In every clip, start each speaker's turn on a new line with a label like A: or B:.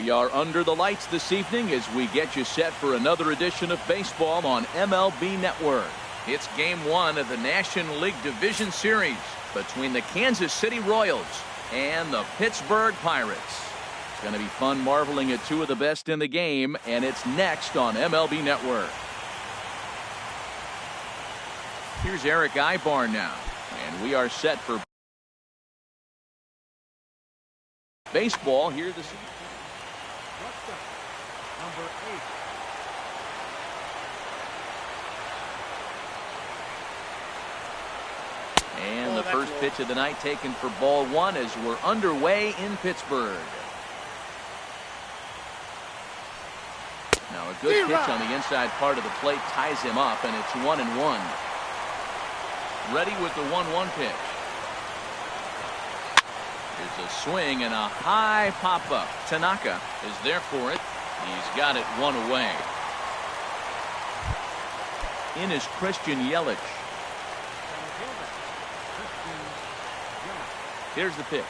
A: We are under the lights this evening as we get you set for another edition of baseball on MLB Network. It's game one of the National League Division Series between the Kansas City Royals and the Pittsburgh Pirates. It's going to be fun marveling at two of the best in the game, and it's next on MLB Network. Here's Eric Ibar now, and we are set for baseball here this evening.
B: Number 8.
A: And the first pitch of the night taken for ball one as we're underway in Pittsburgh. Now a good pitch on the inside part of the plate ties him up, and it's 1-1. Ready with the 1-1 pitch. Here's a swing and a high pop-up. Tanaka is there for it. He's got it one away. In is Christian Yelich. Here's the pitch.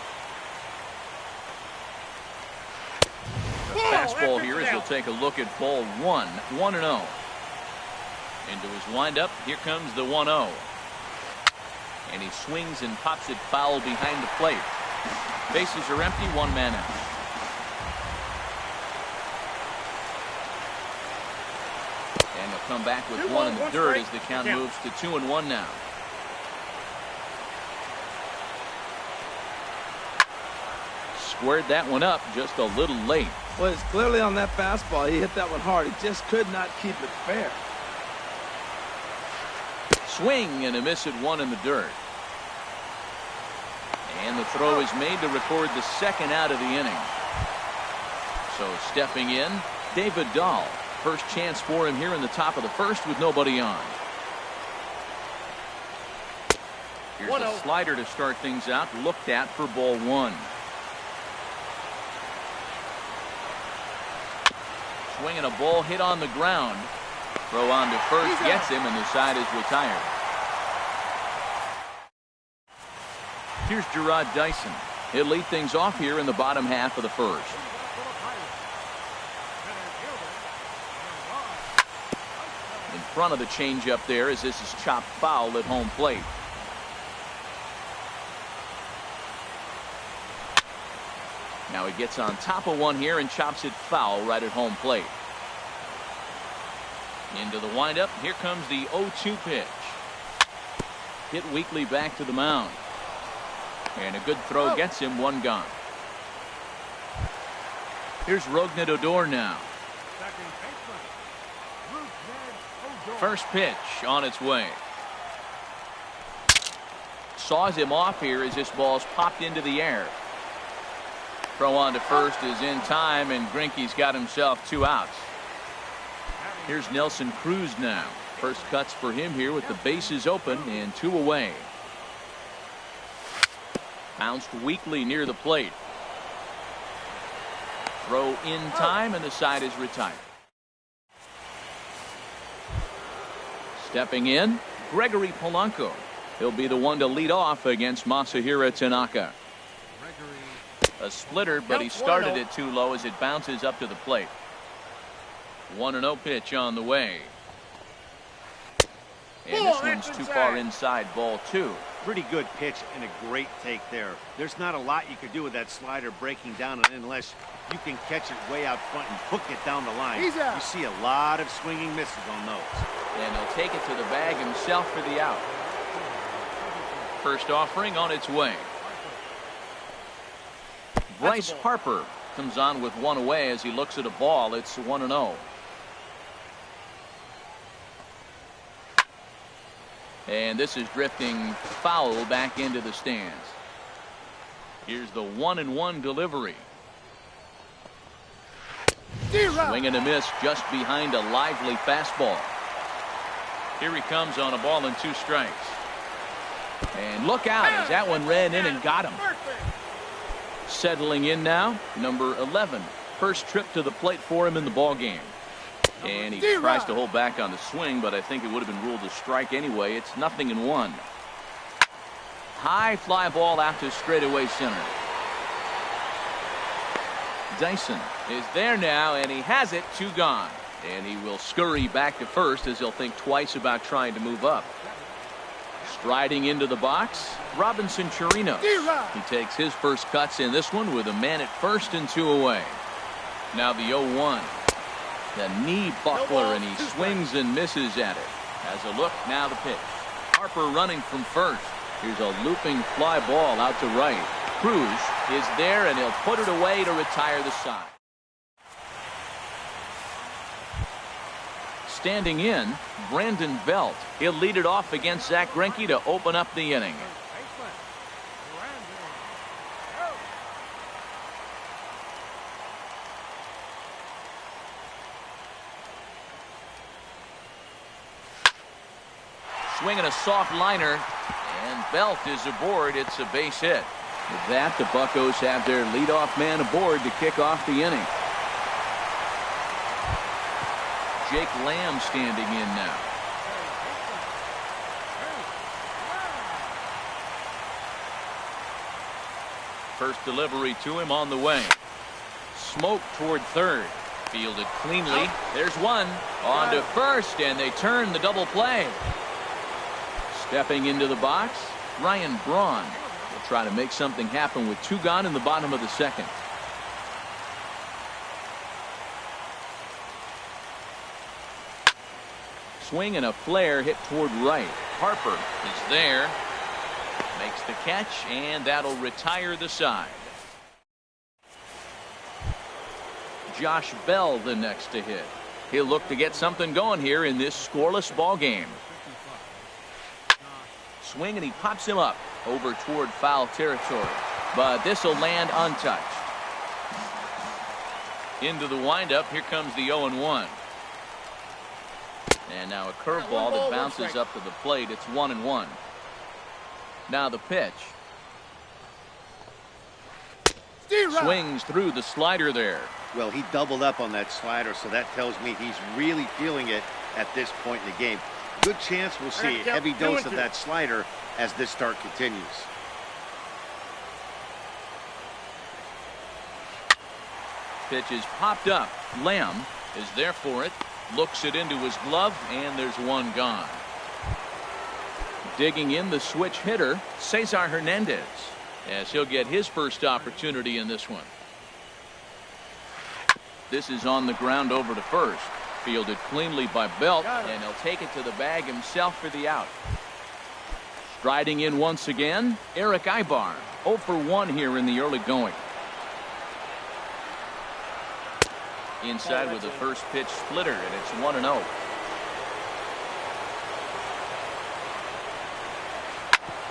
A: The fastball here as we'll take a look at ball one. 1-0. Into his windup. Here comes the 1-0. And he swings and pops it foul behind the plate. Bases are empty. One man out. And he'll come back with one in the dirt as the count moves to 2-1 now. Squared that one up just a little late.
C: Well, it's clearly on that fastball. He hit that one hard. He just could not keep it fair.
A: Swing and a miss at one in the dirt. And the throw is made to record the second out of the inning. So stepping in, David Dahl. First chance for him here in the top of the first with nobody on. Here's a slider to start things out, looked at for ball one. Swinging a ball hit on the ground. Throw on to first gets him, and the side is retired. Here's Gerard Dyson. He'll lead things off here in the bottom half of the first. In front of the changeup there as this is chopped foul at home plate. Now he gets on top of one here and chops it foul right at home plate. Into the windup. Here comes the 0-2 pitch. Hit weakly back to the mound. And a good throw gets him one gone. Here's Rougned Odor now. First pitch on its way. Saws him off here as this ball's popped into the air. Throw on to first is in time, and Greinke's got himself two outs. Here's Nelson Cruz now. First cuts for him here with the bases open and two away. Bounced weakly near the plate. Throw in time, and the side is retired. Stepping in, Gregory Polanco. He'll be the one to lead off against Masahiro Tanaka. A splitter, but he started it too low as it bounces up to the plate. 1-0 pitch on the way. And this one's too far inside, ball two.
D: Pretty good pitch and a great take there. There's not a lot you can do with that slider breaking down unless you can catch it way out front and hook it down the line. You see a lot of swinging misses on those.
A: And he'll take it to the bag himself for the out. First offering on its way. Bryce Harper comes on with one away as he looks at a ball. It's 1-0. And this is drifting foul back into the stands. Here's the 1-1 delivery. Swing and a miss just behind a lively fastball. Here he comes on a ball and two strikes. And look out as that one ran in and got him. Settling in now, number 11. First trip to the plate for him in the ball game. And he tries to hold back on the swing, but I think it would have been ruled a strike anyway. It's 0-1. High fly ball out to straightaway center. Dyson is there now, and he has it. 2 gone. And he will scurry back to first as he'll think twice about trying to move up. Striding into the box, Robinson Chirinos. He takes his first cuts in this one with a man at first and 2 away. Now the 0-1. The knee buckler, and he swings and misses at it. Has a look, now the pitch. Harper running from first. Here's a looping fly ball out to right. Cruz is there, and he'll put it away to retire the side. Standing in, Brandon Belt. He'll lead it off against Zach Greinke to open up the inning. Swinging a soft liner, and Belt is aboard. It's a base hit. With that, the Buccos have their leadoff man aboard to kick off the inning. Jake Lamb standing in now. First delivery to him on the way. Smoke toward third. Fielded cleanly. There's one. On to first, and they turn the double play. Stepping into the box, Ryan Braun will try to make something happen with 2 gone in the bottom of the second. Swing and a flare hit toward right. Harper is there. Makes the catch, and that'll retire the side. Josh Bell the next to hit. He'll look to get something going here in this scoreless ball game. Swing, and he pops him up over toward foul territory. But this will land untouched. Into the windup. Here comes the 0-1. And now a curveball that bounces up to the plate. It's 1-1. Now the pitch. Swings through the slider there.
D: Well, he doubled up on that slider, so that tells me he's really feeling it at this point in the game. Good chance we'll see a heavy dose of that slider as this start continues.
A: Pitch is popped up. Lamb is there for it. Looks it into his glove, and there's 1 gone. Digging in the switch hitter, Cesar Hernandez, as he'll get his first opportunity in this one. This is on the ground over to first. Fielded cleanly by Belt, and he'll take it to the bag himself for the out. Striding in once again, Eric Ibar. 0 for 1 here in the early going. Inside with the first pitch splitter, and it's 1-0.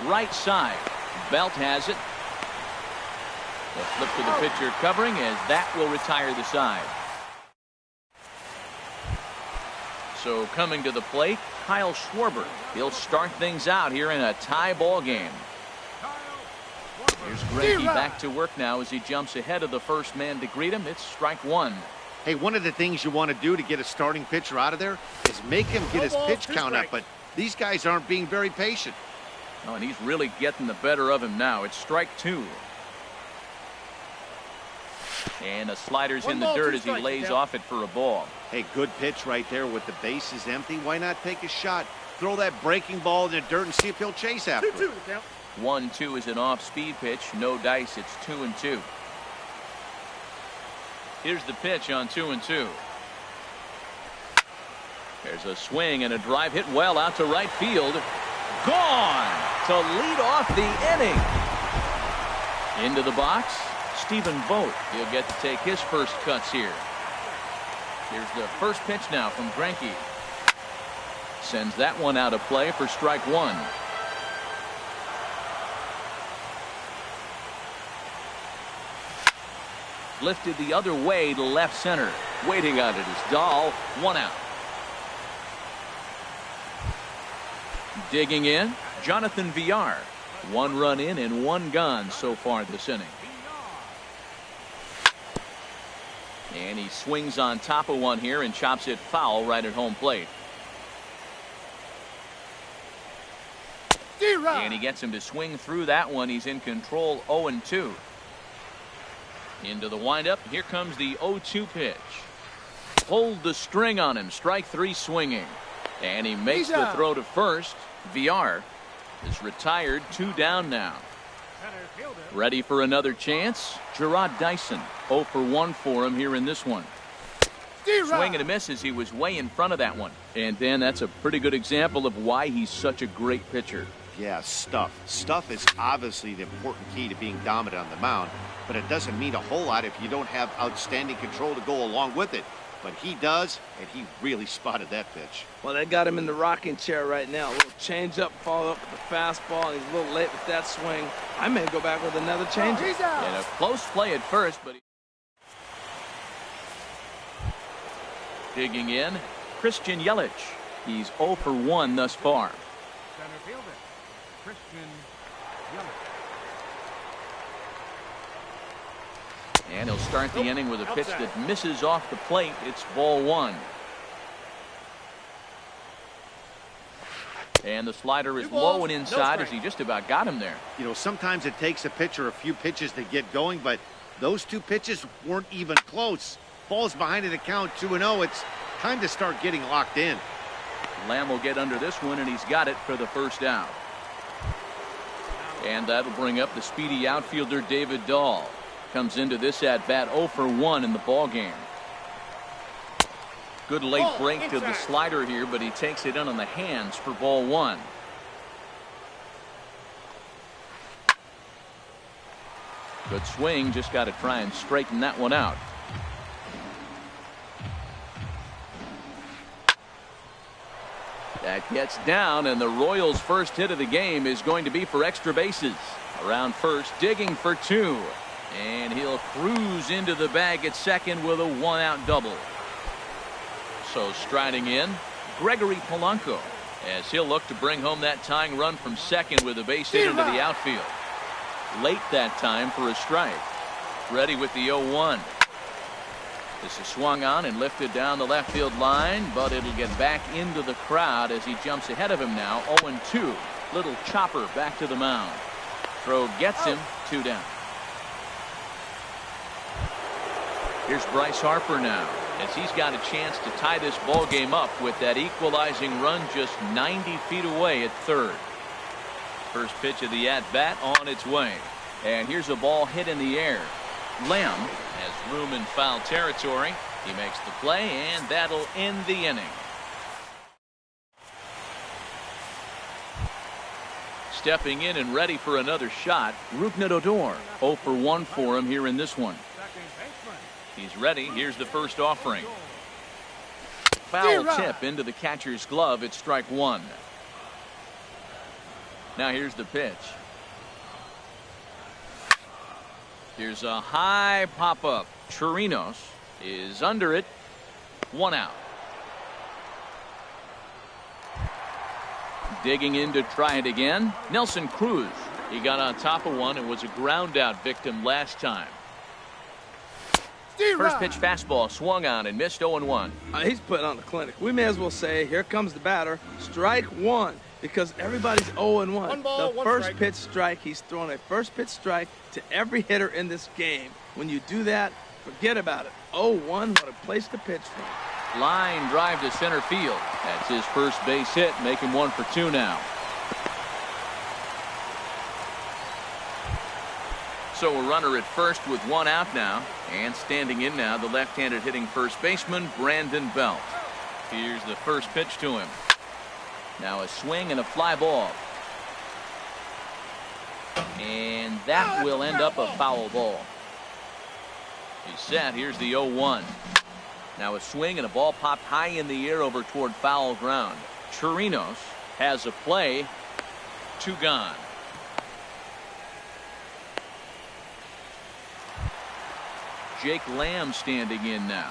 A: Right side. Belt has it. The flip to the pitcher covering, as that will retire the side. So coming to the plate, Kyle Schwarber. He'll start things out here in a tie ball game. Here's Greinke back to work now as he jumps ahead of the first man to greet him. It's strike 1.
D: Hey, one of the things you want to do to get a starting pitcher out of there is make him get his pitch count up, but these guys aren't being very patient.
A: Oh, and he's really getting the better of him now. It's strike 2. And a slider's in the dirt as he lays off it for a ball.
D: Hey, good pitch right there with the bases empty. Why not take a shot? Throw that breaking ball in the dirt and see if he'll chase after it.
A: 1-2 is an off-speed pitch. No dice. It's 2-2. Here's the pitch on 2-2. There's a swing and a drive hit well out to right field. Gone to lead off the inning. Into the box, Stephen Vogt. He'll get to take his first cuts here. Here's the first pitch now from Greinke. Sends that one out of play for strike 1. Lifted the other way to left center. Waiting on it is Dahl. 1 out. Digging in, Jonathan Villar. 1 run in and 1 gone so far this inning. And he swings on top of one here and chops it foul right at home plate. And he gets him to swing through that one. He's in control. 0-2. Into the windup. Here comes the 0-2 pitch. Pulled the string on him. Strike three swinging. And he makes the throw to first. VR is retired. 2 down now. Ready for another chance. Gerard Dyson. 0 for 1 for him here in this one. Swing and a miss as he was way in front of that one. And Dan, that's a pretty good example of why he's such a great pitcher.
D: Yeah, stuff. Stuff is obviously the important key to being dominant on the mound, but it doesn't mean a whole lot if you don't have outstanding control to go along with it. But he does, and he really spotted that pitch.
C: Well, they got him in the rocking chair right now. A little change-up, follow up with the fastball, and he's a little late with that swing. I may go back with another change-up.
A: And a close play at first, but digging in, Christian Yelich. He's 0 for 1 thus far.
B: Center fielder, Christian Yelich.
A: And he'll start the inning with a pitch that misses off the plate. It's ball 1. And the slider is low and inside as he just about got him there.
D: You know, sometimes it takes a pitcher a few pitches to get going, but those 2 pitches weren't even close. Falls behind in the count 2-0. It's time to start getting locked in.
A: Lamb will get under this one, and he's got it for the first out. And that'll bring up the speedy outfielder David Dahl. Comes into this at bat 0 for 1 in the ball game. Good late break to the slider here, but he takes it in on the hands for ball 1. Good swing, just got to try and straighten that one out. That gets down, and the Royals' first hit of the game is going to be for extra bases. Around first, digging for 2. And he'll cruise into the bag at second with a 1-out double. So striding in, Gregory Polanco, as he'll look to bring home that tying run from second with a base hit into the outfield. Late that time for a strike. Ready with the 0-1. This is swung on and lifted down the left field line, but it'll get back into the crowd as he jumps ahead of him now. 0-2. Little chopper back to the mound. Throw gets him. 2 down. Here's Bryce Harper now, as he's got a chance to tie this ball game up with that equalizing run just 90 feet away at third. First pitch of the at-bat on its way. And here's a ball hit in the air. Lamb has room in foul territory. He makes the play, and that'll end the inning. Stepping in and ready for another shot, Rougned Odor. 0 for 1 for him here in this one. He's ready. Here's the first offering. Foul tip into the catcher's glove. It's strike 1. Now here's the pitch. Here's a high pop-up. Chirinos is under it. 1 out. Digging in to try it again. Nelson Cruz. He got on top of one and was a ground out victim last time. First pitch fastball swung on and missed 0-1.
C: He's putting on the clinic. We may as well say, here comes the batter. Strike 1, because everybody's 0-1. The first pitch strike, he's throwing a first pitch strike to every hitter in this game. When you do that, forget about it. 0-1, what a place to pitch from.
A: Line drive to center field. That's his first base hit, making 1 for 2 now. So a runner at first with 1 out now. And standing in now, the left-handed hitting first baseman, Brandon Belt. Here's the first pitch to him. Now a swing and a fly ball. And that will end up a foul ball. He's set. Here's the 0-1. Now a swing and a ball popped high in the air over toward foul ground. Chirinos has a play. 2 gone. Jake Lamb standing in now.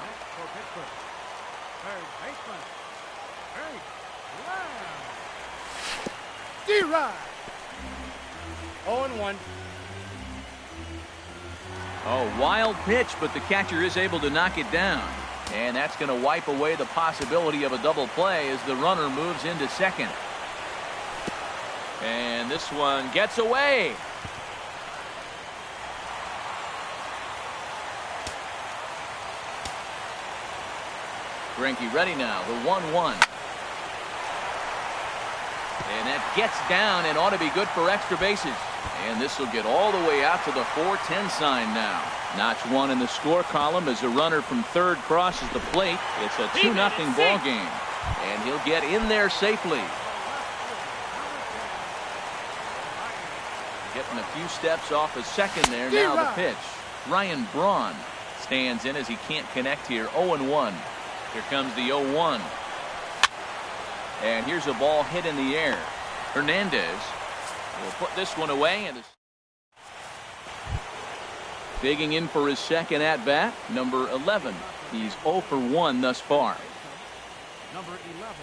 B: D-Rod. 0-1.
A: Oh, wild pitch, but the catcher is able to knock it down. And that's going to wipe away the possibility of a double play as the runner moves into second. And this one gets away. Greinke ready now. The 1-1. And that gets down and ought to be good for extra bases. And this will get all the way out to the 4-10 sign now. Notch one in the score column as a runner from third crosses the plate. It's a 2-0 ball game. And he'll get in there safely. Getting a few steps off of second there. Now the pitch. Ryan Braun stands in as he can't connect here. 0-1. Here comes the 0-1. And here's a ball hit in the air. Hernandez will put this one away. And digging in for his second at bat, number 11. He's 0 for 1 thus far.
B: Number 11.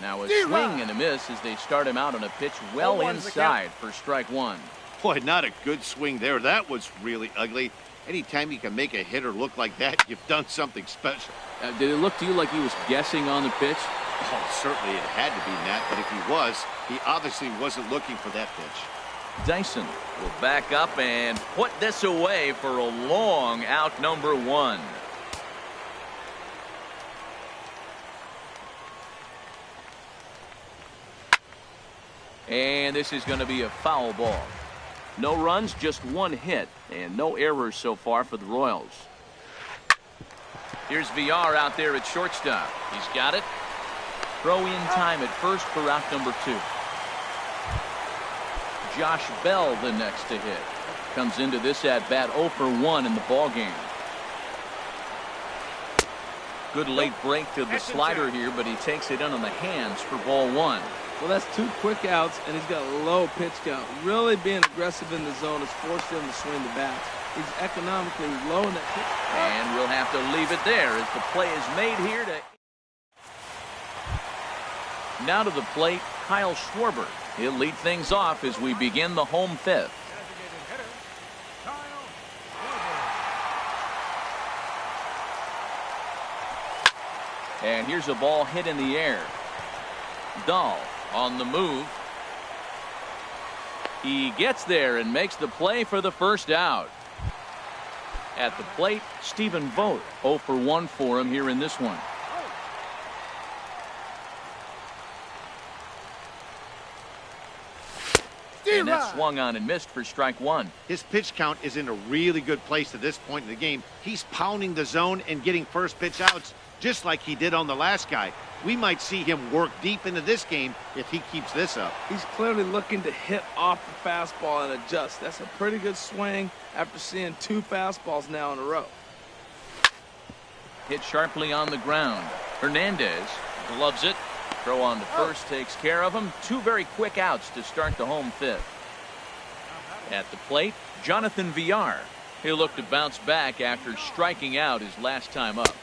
A: Now a swing and a miss as they start him out on a pitch well inside for strike one.
D: Boy, not a good swing there. That was really ugly. Anytime you can make a hitter look like that, you've done something special.
A: Did it look to you like he was guessing on the pitch?
D: Oh, certainly it had to be, Matt, but if he was, he obviously wasn't looking for that pitch.
A: Dyson will back up and put this away for a long out, number 1. And this is going to be a foul ball. No runs, just 1 hit, and no errors so far for the Royals. Here's Villar out there at shortstop. He's got it. Throw in time at first for out number 2. Josh Bell the next to hit. Comes into this at bat 0 for 1 in the ball game. Good late break to the slider here, but he takes it in on the hands for ball 1.
C: Well, that's 2 quick outs, and he's got a low pitch count. Really being aggressive in the zone has forced him to swing the bats. He's economically low in that pitch.
A: And we'll have to leave it there as the play is made here to. Now to the plate, Kyle Schwarber. He'll lead things off as we begin the home 5th. And here's a ball hit in the air. Dahl on the move. He gets there and makes the play for the first out. At the plate, Stephen Vogt. 0 for 1 for him here in this one. And that swung on and missed for strike 1.
D: His pitch count is in a really good place at this point in the game. He's pounding the zone and getting first pitch outs just like he did on the last guy. We might see him work deep into this game if he keeps this up.
C: He's clearly looking to hit off the fastball and adjust. That's a pretty good swing after seeing 2 fastballs now in a row.
A: Hit sharply on the ground. Hernandez gloves it. Throw on to first takes care of him. 2 very quick outs to start the home 5th. At the plate, Jonathan Villar. He'll look to bounce back after striking out his last time up.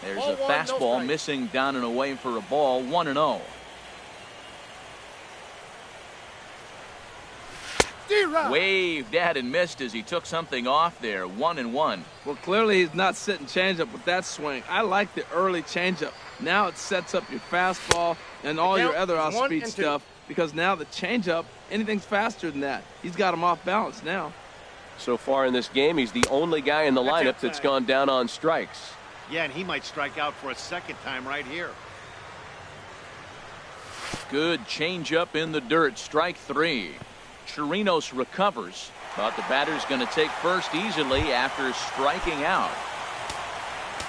A: There's a fastball missing down and away for a ball. 1-0. Waved at and missed as he took something off there. 1-1.
C: Well, clearly he's not sitting changeup with that swing. I like the early changeup. Now it sets up your fastball and all your other off-speed stuff, because now the changeup, anything's faster than that. He's got him off balance now.
E: So far in this game, he's the only guy in the lineup that's gone down on strikes.
D: Yeah, and he might strike out for a second time right here.
A: Good changeup in the dirt. Strike 3. Chirinos recovers, but the batter's going to take first easily after striking out.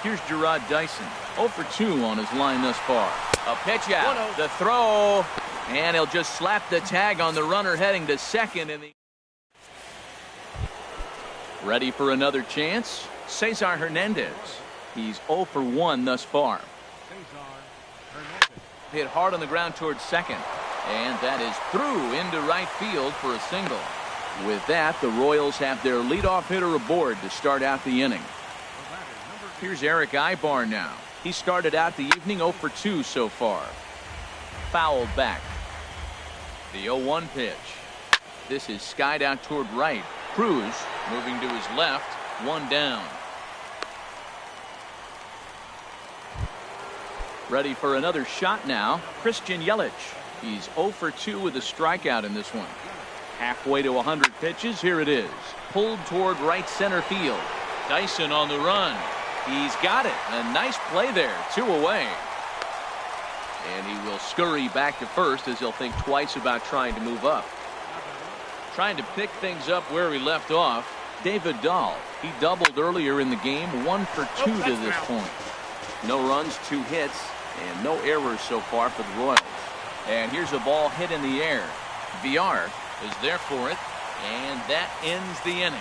A: Here's Gerard Dyson. 0 for 2 on his line thus far. A pitch out. The throw. And he'll just slap the tag on the runner heading to second. Ready for another chance? Cesar Hernandez. He's 0 for 1 thus far. Hit hard on the ground towards second. And that is through into right field for a single. With that, the Royals have their leadoff hitter aboard to start out the inning. Here's Eric Ibar now. He started out the evening 0 for 2 so far. Fouled back. The 0-1 pitch. This is skied out toward right. Cruz moving to his left. 1 down. Ready for another shot now. Christian Yelich. He's 0 for 2 with a strikeout in this one. Halfway to 100 pitches. Here it is. Pulled toward right center field. Dyson on the run. He's got it. A nice play there. 2 away. And he will scurry back to first as he'll think twice about trying to move up. Trying to pick things up where he left off. David Dahl. He doubled earlier in the game. 1 for 2 to this point. No runs, 2 hits, and no errors so far for the Royals. And here's a ball hit in the air. VR is there for it, and that ends the inning.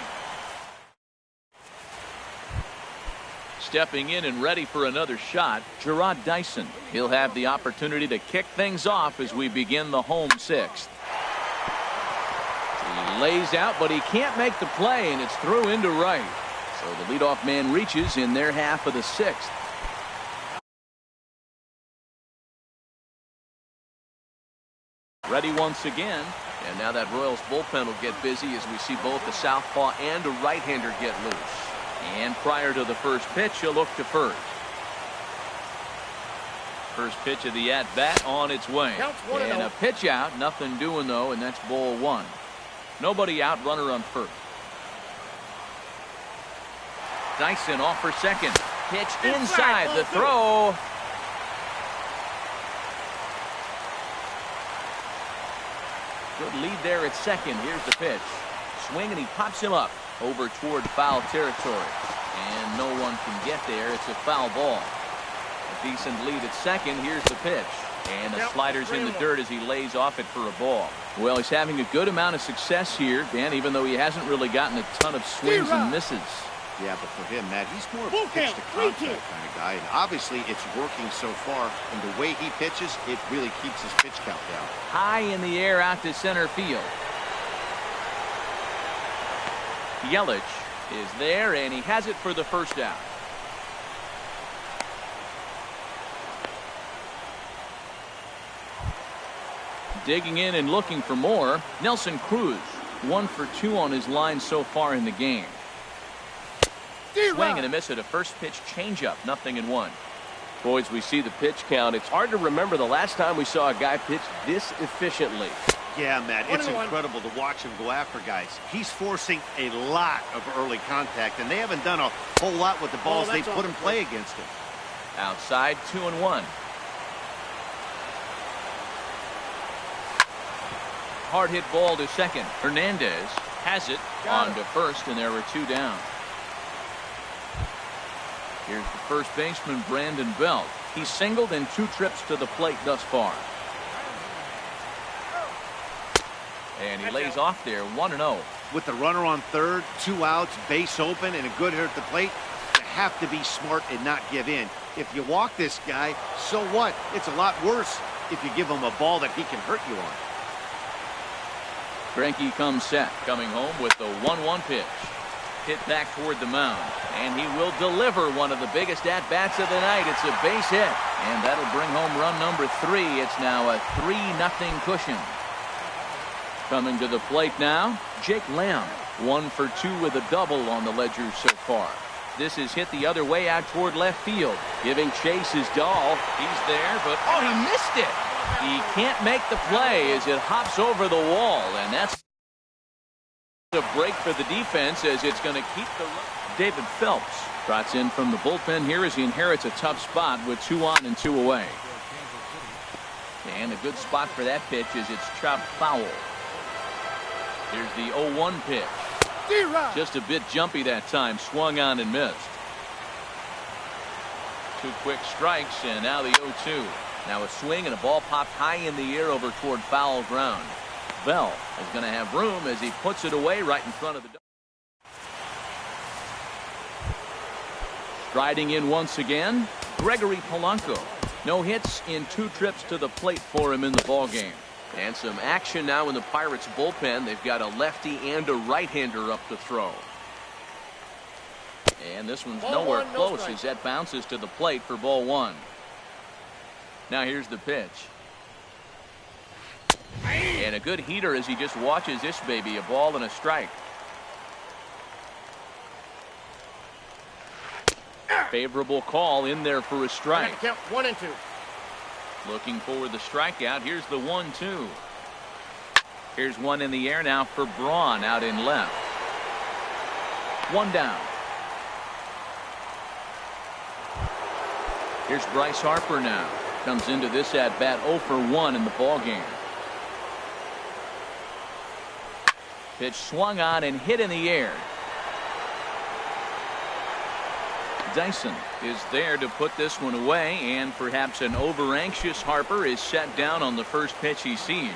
A: Stepping in and ready for another shot, Gerard Dyson. He'll have the opportunity to kick things off as we begin the home 6th. He lays out, but he can't make the play, and it's through into right. So the leadoff man reaches in their half of the 6th. Ready once again, and now that Royals bullpen will get busy as we see both the southpaw and a right-hander get loose. And prior to the first pitch, he'll look to first. First pitch of the at-bat on its way. And a pitch out, nothing doing though, and that's ball 1. Nobody out, runner on first. Dyson off for second. Pitch inside, the throw. Good lead there at second. Here's the pitch. Swing, and he pops him up over toward foul territory. And no one can get there. It's a foul ball. A decent lead at second. Here's the pitch. And the slider's in the dirt as he lays off it for a ball. Well, he's having a good amount of success here, Dan, even though he hasn't really gotten a ton of swings and misses.
D: Yeah, but for him, Matt, he's more of a pitch-to-contact kind of guy. And obviously, it's working so far. And the way he pitches, it really keeps his pitch count down.
A: High in the air out to center field. Yelich is there, and he has it for the first out. Digging in and looking for more, Nelson Cruz. 1 for 2 on his line so far in the game. Swing and a miss at a first pitch changeup. 0-1. Boys, we see the pitch count. It's hard to remember the last time we saw a guy pitch this efficiently.
D: Yeah, Matt, it's incredible to watch him go after guys. He's forcing a lot of early contact, and they haven't done a whole lot with the balls they put in play against him.
A: Outside, 2-1. Hard hit ball to second. Hernandez has it on to first, and there were 2 down. Here's the first baseman, Brandon Belt. He's singled in 2 trips to the plate thus far. And he lays off there, 1-0.
D: With the runner on third, 2 outs, base open, and a good hit at the plate, you have to be smart and not give in. If you walk this guy, so what? It's a lot worse if you give him a ball that he can hurt you on.
A: Greinke comes set, coming home with the 1-1 pitch. Hit back toward the mound, and he will deliver one of the biggest at-bats of the night. It's a base hit, and that'll bring home run number 3. It's now a 3-0 cushion. Coming to the plate now, Jake Lamb. 1 for 2 with a double on the ledger so far. This is hit the other way out toward left field. Giving chase is Dahl. He's there, but oh, he missed it. He can't make the play as it hops over the wall, and that's a break for the defense as it's going to keep the run. David Phelps trots in from the bullpen here as he inherits a tough spot with 2 on and 2 away. And a good spot for that pitch is it's chopped foul. Here's the 0-1 pitch. Just a bit jumpy that time. Swung on and missed. 2 quick strikes, and now the 0-2. Now a swing and a ball popped high in the air over toward foul ground. Bell is going to have room as he puts it away right in front of the. Striding in once again, Gregory Polanco. No hits in 2 trips to the plate for him in the ballgame. And some action now in the Pirates bullpen. They've got a lefty and a right-hander up to throw. And this one's nowhere close as that bounces to the plate for ball 1. Now here's the pitch. And a good heater as he just watches this baby. A ball and a strike. Favorable call in there for a strike.
B: Count 1 and 2.
A: Looking for the strikeout. Here's the 1-2. Here's one in the air now for Braun out in left. 1 down. Here's Bryce Harper now. Comes into this at bat 0 for 1 in the ball game. Pitch swung on and hit in the air. Dyson is there to put this one away, and perhaps an over-anxious Harper is set down on the first pitch he sees.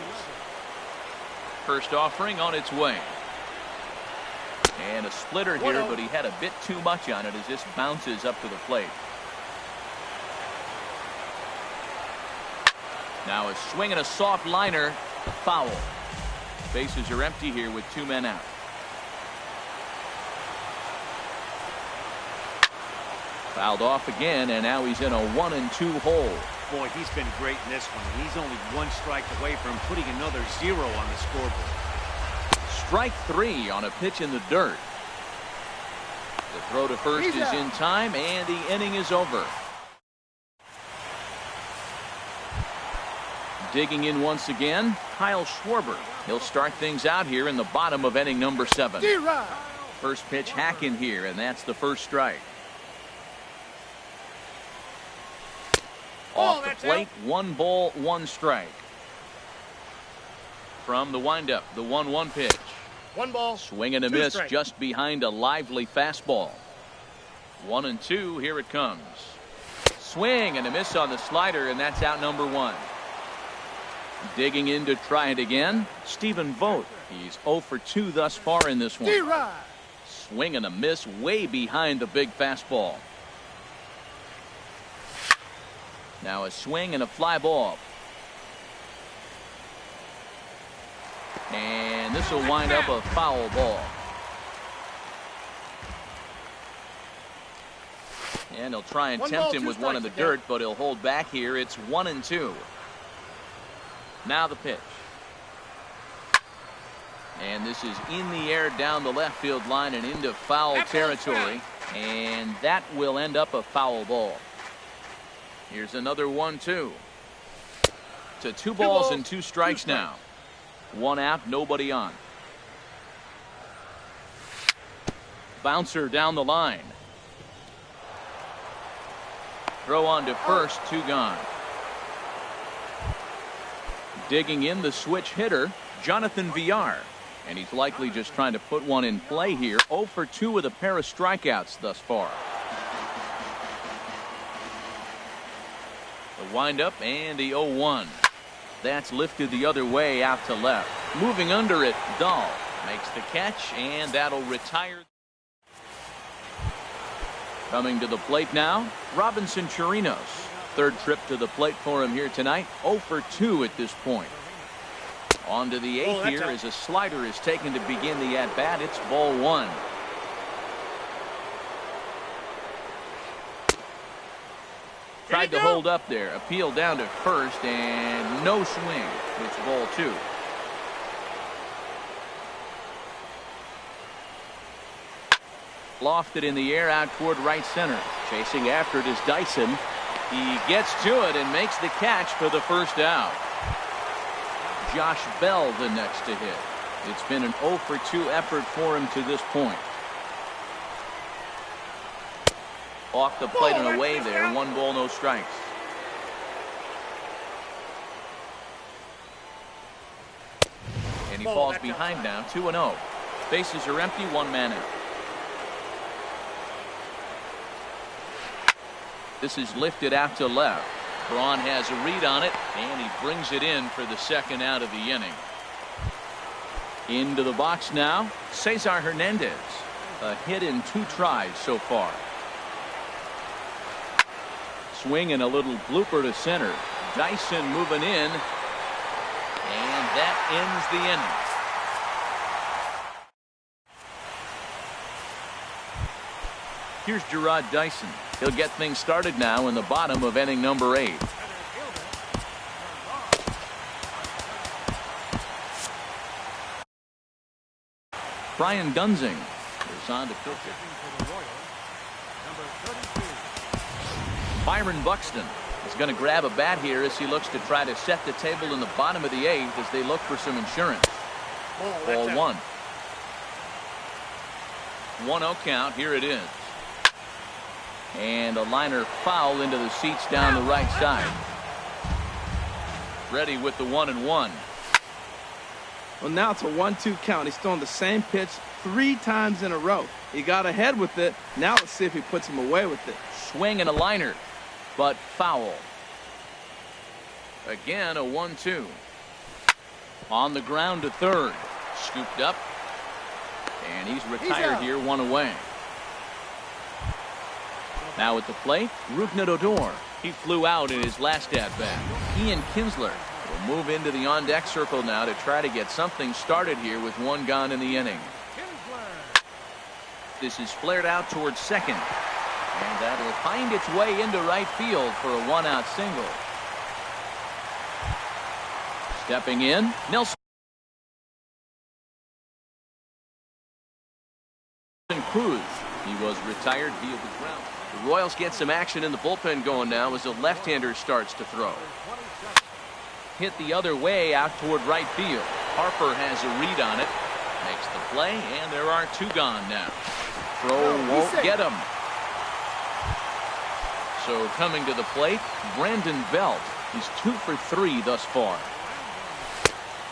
A: First offering on its way. And a splitter here, but he had a bit too much on it as this bounces up to the plate. Now a swing and a soft liner, foul. Bases are empty here with 2 men out. Fouled off again, and now he's in a 1-2 hole.
D: Boy, he's been great in this one. He's only 1 strike away from putting another 0 on the scoreboard.
A: Strike 3 on a pitch in the dirt. The throw to first is in time, and the inning is over. Digging in once again, Kyle Schwarber. He'll start things out here in the bottom of inning number 7. First pitch hacking here, and that's the first strike. Off the plate, 1 ball, 1 strike. From the windup, the 1-1 pitch.
B: 1 ball.
A: Swing and a miss just behind a lively fastball. 1-2, here it comes. Swing and a miss on the slider, and that's out number 1. Digging in to try it again, Stephen Vogt. He's 0 for 2 thus far in this one. Swing and a miss way behind the big fastball. Now a swing and a fly ball. And this will wind up a foul ball. And he'll try and tempt him with one in the dirt, but he'll hold back here. It's 1-2. Now the pitch. And this is in the air down the left field line and into foul territory. And that will end up a foul ball. Here's another 1-2. To 2 balls and 2 strikes now. 1 out, nobody on. Bouncer down the line. Throw on to first, 2 gone. Digging in the switch hitter, Jonathan Villar. And he's likely just trying to put one in play here. 0 for 2 with a pair of strikeouts thus far. The windup and the 0-1. That's lifted the other way out to left. Moving under it, Dahl makes the catch, and that'll retire. Coming to the plate now, Robinson Chirinos. 3rd trip to the plate for him here tonight. 0 for 2 at this point. On to the 8th here as a slider is taken to begin the at-bat. It's ball 1. Tried to hold up there. Appeal down to first, and no swing. It's ball 2. Lofted in the air out toward right center. Chasing after it is Dyson. He gets to it and makes the catch for the first out. Josh Bell the next to hit. It's been an 0 for 2 effort for him to this point. Off the plate and away there. 1 ball, no strikes. And he falls behind now. 2-0. Bases are empty. 1 man out. This is lifted out to left. Braun has a read on it, and he brings it in for the 2nd out of the inning. Into the box now, Cesar Hernandez. A hit in 2 tries so far. Swing and a little blooper to center. Dyson moving in, and that ends the inning. Here's Gerard Dyson. He'll get things started now in the bottom of inning number 8. Brian Gunzing is on to pitch it. Byron Buxton is going to grab a bat here as he looks to try to set the table in the bottom of the 8th as they look for some insurance. Ball 1. 1-0 count. Here it is. And a liner foul into the seats down the right side. Ready with the 1-1.
C: Well, now it's a 1-2 count. He's throwing the same pitch 3 times in a row. He got ahead with it. Now let's see if he puts him away with it.
A: Swing and a liner, but foul. Again, a 1-2. On the ground to third. Scooped up. And he's retired here, 1 away. Now at the plate, Ruknet Odor. He flew out in his last at-bat. Ian Kinsler will move into the on-deck circle now to try to get something started here with 1 gone in the inning. This is flared out towards second. And that'll find its way into right field for a 1-out single. Stepping in, Nelson Cruz. He was retired via the ground. The Royals get some action in the bullpen going now as a left-hander starts to throw. Hit the other way out toward right field. Harper has a read on it. Makes the play, and there are 2 gone now. Throw won't get him. So coming to the plate, Brandon Belt. He's 2 for 3 thus far.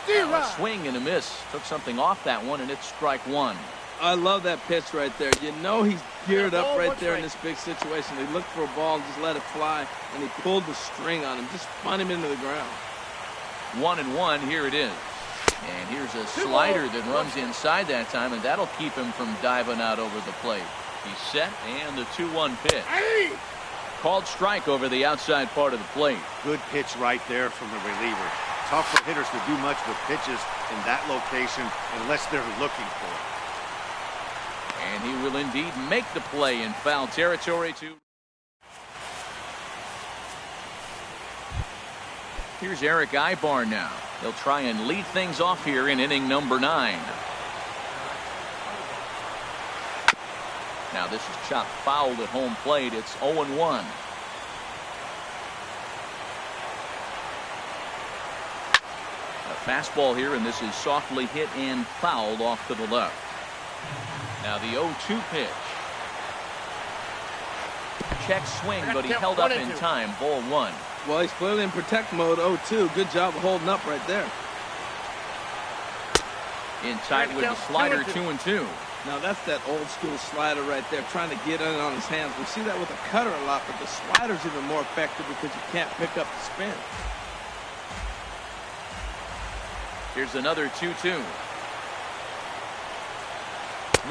A: A swing and a miss. Took something off that one, and it's strike 1.
C: I love that pitch right there. You know he's geared up right there in this big situation. He looked for a ball and just let it fly, and he pulled the string on him. Just spun him into the ground.
A: 1-1, here it is. And here's a slider that runs inside that time, and that'll keep him from diving out over the plate. He's set, and the 2-1 pitch. Called strike over the outside part of the plate.
D: Good pitch right there from the reliever. Tough for hitters to do much with pitches in that location unless they're looking for it.
A: And he will indeed make the play in foul territory too. Here's Eric Ibar now. He'll try and lead things off here in inning number 9. Now this is chopped foul at home plate. It's 0-1. A fastball here, and this is softly hit and fouled off to the left. Now the 0-2 pitch. Check swing, but he held up in time. Ball 1.
C: Well, he's clearly in protect mode. 0-2. Good job of holding up right there.
A: In tight with the slider, 2-2.
C: Now that's that old school slider right there, trying to get in on his hands. We see that with a cutter a lot, but the slider's even more effective because you can't pick up the spin.
A: Here's another 2-2.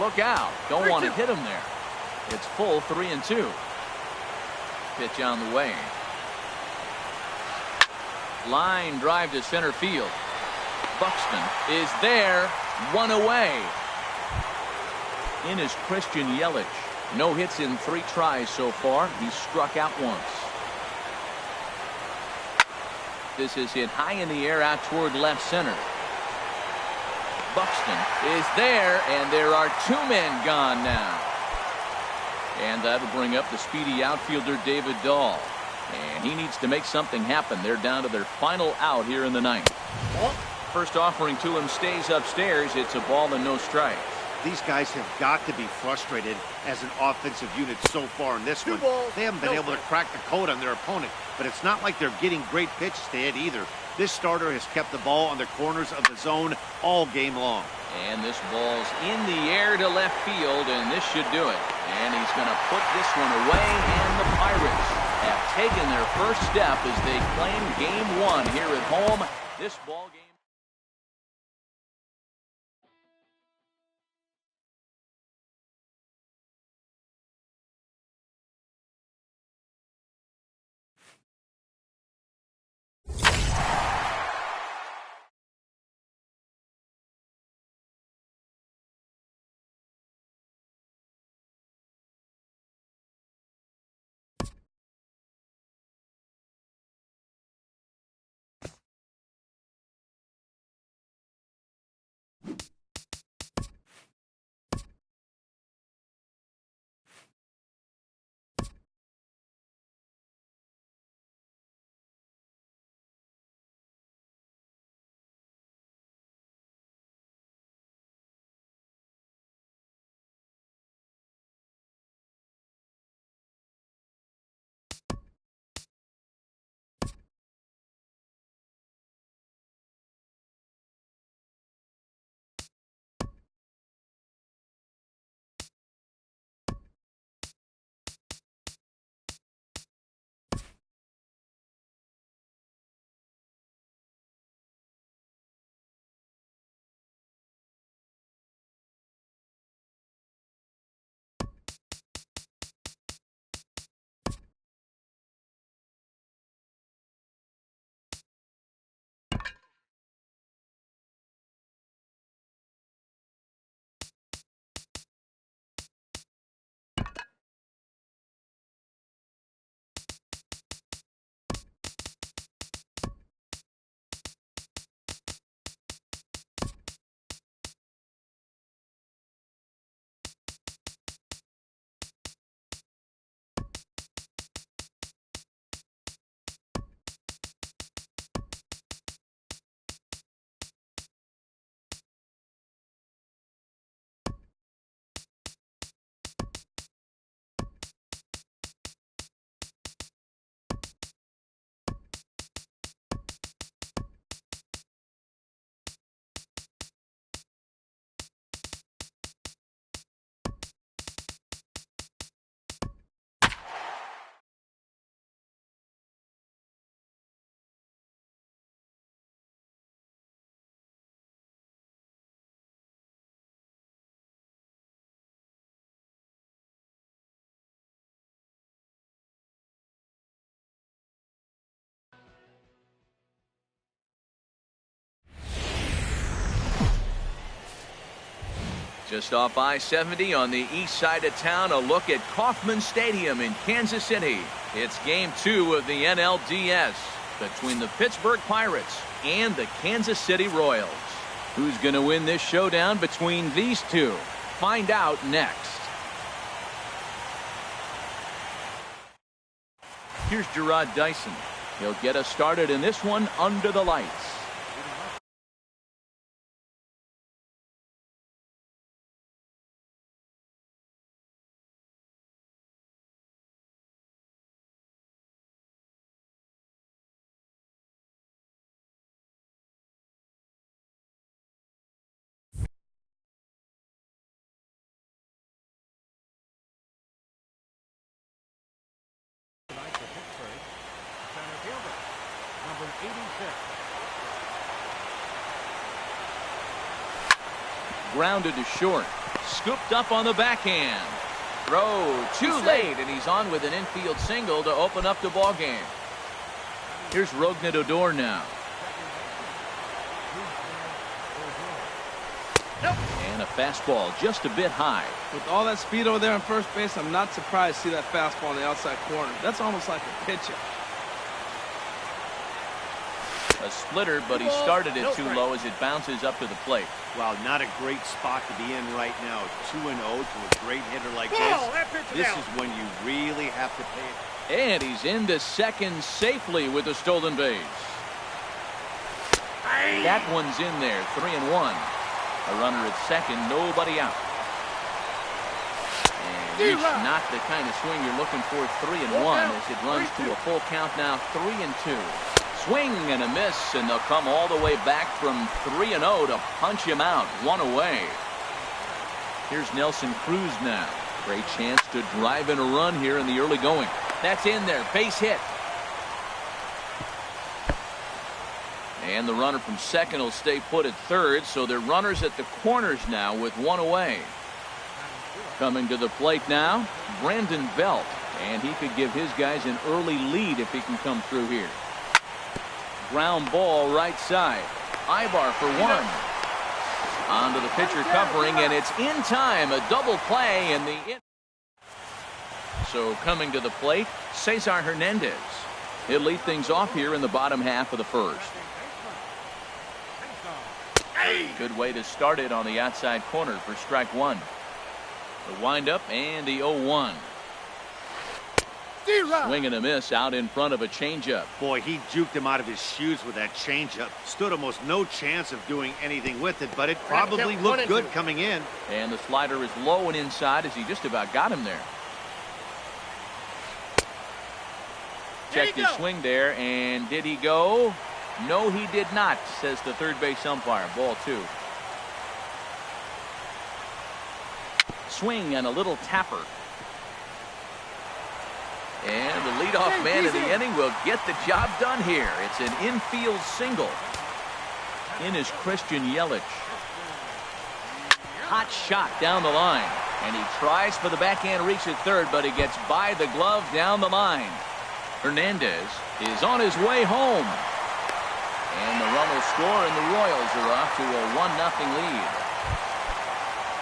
A: Look out. Don't want to hit him there. It's full 3-2. Pitch on the way. Line drive to center field. Buxton is there. 1 away. In is Christian Yelich. No hits in 3 tries so far. He's struck out once. This is hit high in the air out toward left center. Buxton is there, and there are 2 men gone now. And that'll bring up the speedy outfielder David Dahl. And he needs to make something happen. They're down to their final out here in the 9th. First offering to him stays upstairs. It's a ball and no strike.
D: These guys have got to be frustrated as an offensive unit so far in this one. They haven't been able to crack the code on their opponent, but it's not like they're getting great pitches to hit either. This starter has kept the ball on the corners of the zone all game long.
A: And this ball's in the air to left field, and this should do it. And he's going to put this one away, and the Pirates have taken their first step as they claim Game 1 here at home. This ball game. Just off I-70 on the east side of town, a look at Kauffman Stadium in Kansas City. It's Game 2 of the NLDS between the Pittsburgh Pirates and the Kansas City Royals. Who's going to win this showdown between these two? Find out next. Here's Gerard Dyson. He'll get us started in this one under the lights.
B: Number 86.
A: Grounded to short. Scooped up on the backhand. Throw too late, and he's on with an infield single to open up the ball game. Here's Rougned Odor now. And a fastball just a bit high.
C: With all that speed over there on first base, I'm not surprised to see that fastball in the outside corner. That's almost like a pitcher.
A: A splitter, but he started it too low as it bounces up to the plate.
D: Wow, not a great spot to be in right now. 2-0 to a great hitter like this. This is when you really have to pay it.
A: And he's into second safely with a stolen base. That one's in there, 3-1. A runner at second, nobody out. And it's not the kind of swing you're looking for, 3-1 as it runs to a full count now, 3-2. Swing and a miss, and they'll come all the way back from 3-0 to punch him out, one away. Here's Nelson Cruz now. Great chance to drive in a run here in the early going. That's in there, base hit. And the runner from second will stay put at third, so they're runners at the corners now with one away. Coming to the plate now, Brandon Belt, and he could give his guys an early lead if he can come through here. Ground ball right side. Ibar for one. Onto the pitcher covering, and it's in time. A double play in the in. So coming to the plate, Cesar Hernandez. He'll lead things off here in the bottom half of the first. Good way to start it on the outside corner for strike one. The windup and the 0-1. Swing and a miss out in front of a changeup.
D: Boy, he juked him out of his shoes with that changeup. Stood almost no chance of doing anything with it, but it probably looked good coming in.
A: And the slider is low and inside as he just about got him there. Checked his swing there, and did he go? No, he did not, says the third base umpire. Ball two. Swing and a little tapper. And the leadoff man of the inning will get the job done here. It's an infield single. In is Christian Yelich. Hot shot down the line. And he tries for the backhand reach at third, but he gets by the glove down the line. Hernandez is on his way home. And the run will score, and the Royals are off to a 1-0 lead.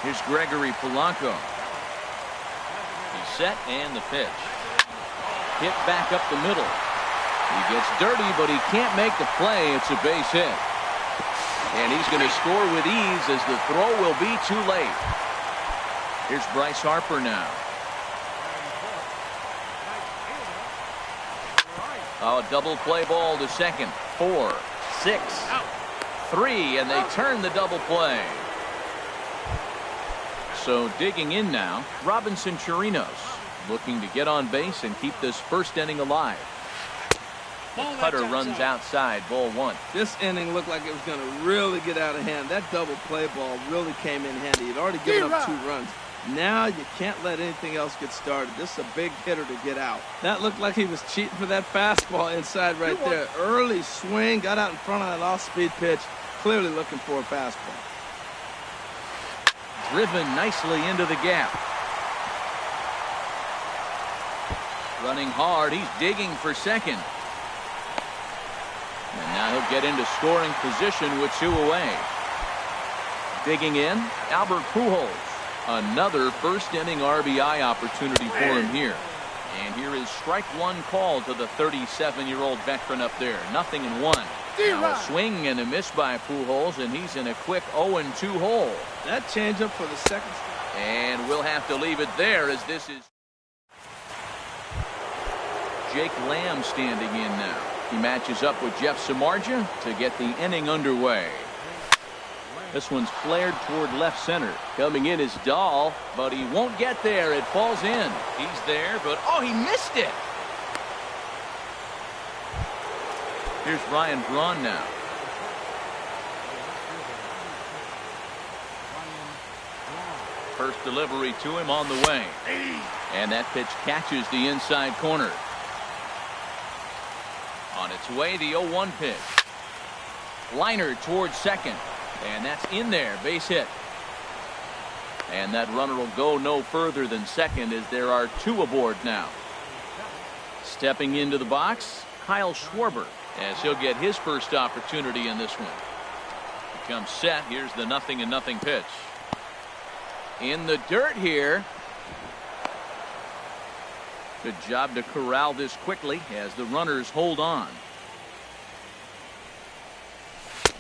A: Here's Gregory Polanco. He's set, and the pitch. Hit back up the middle. He gets dirty, but he can't make the play. It's a base hit. And he's going to score with ease as the throw will be too late. Here's Bryce Harper now. Oh, double play ball to second. 4, 6, 3, and they turn the double play. So digging in now, Robinson Chirinos, looking to get on base and keep this first inning alive. The cutter runs outside, ball one.
C: This inning looked like it was going to really get out of hand. That double play ball really came in handy. He'd already given up 2 runs. Now you can't let anything else get started. This is a big hitter to get out. That looked like he was cheating for that fastball inside right there. Early swing, got out in front of that off-speed pitch. Clearly looking for a fastball.
A: Driven nicely into the gap. Running hard, he's digging for second. And now he'll get into scoring position with 2 away. Digging in, Albert Pujols. Another first-inning RBI opportunity for him here. And here is strike one call to the 37-year-old veteran up there. 0-1. Now a swing and a miss by Pujols, and he's in a quick 0-2 hole.
C: That changeup for the second.
A: And we'll have to leave it there as this is Jake Lamb standing in now. He matches up with Jeff Samardzija to get the inning underway. This one's flared toward left center. Coming in is Dahl, but he won't get there. It falls in. He's there, but oh, he missed it. Here's Ryan Braun now. First delivery to him on the way. And that pitch catches the inside corner. On its way, the 0-1 pitch. Liner towards second. And that's in there. Base hit. And that runner will go no further than second as there are two aboard now. Stepping into the box, Kyle Schwarber, as he'll get his first opportunity in this one. He comes set. Here's the 0-0 pitch. In the dirt here. Good job to corral this quickly as the runners hold on.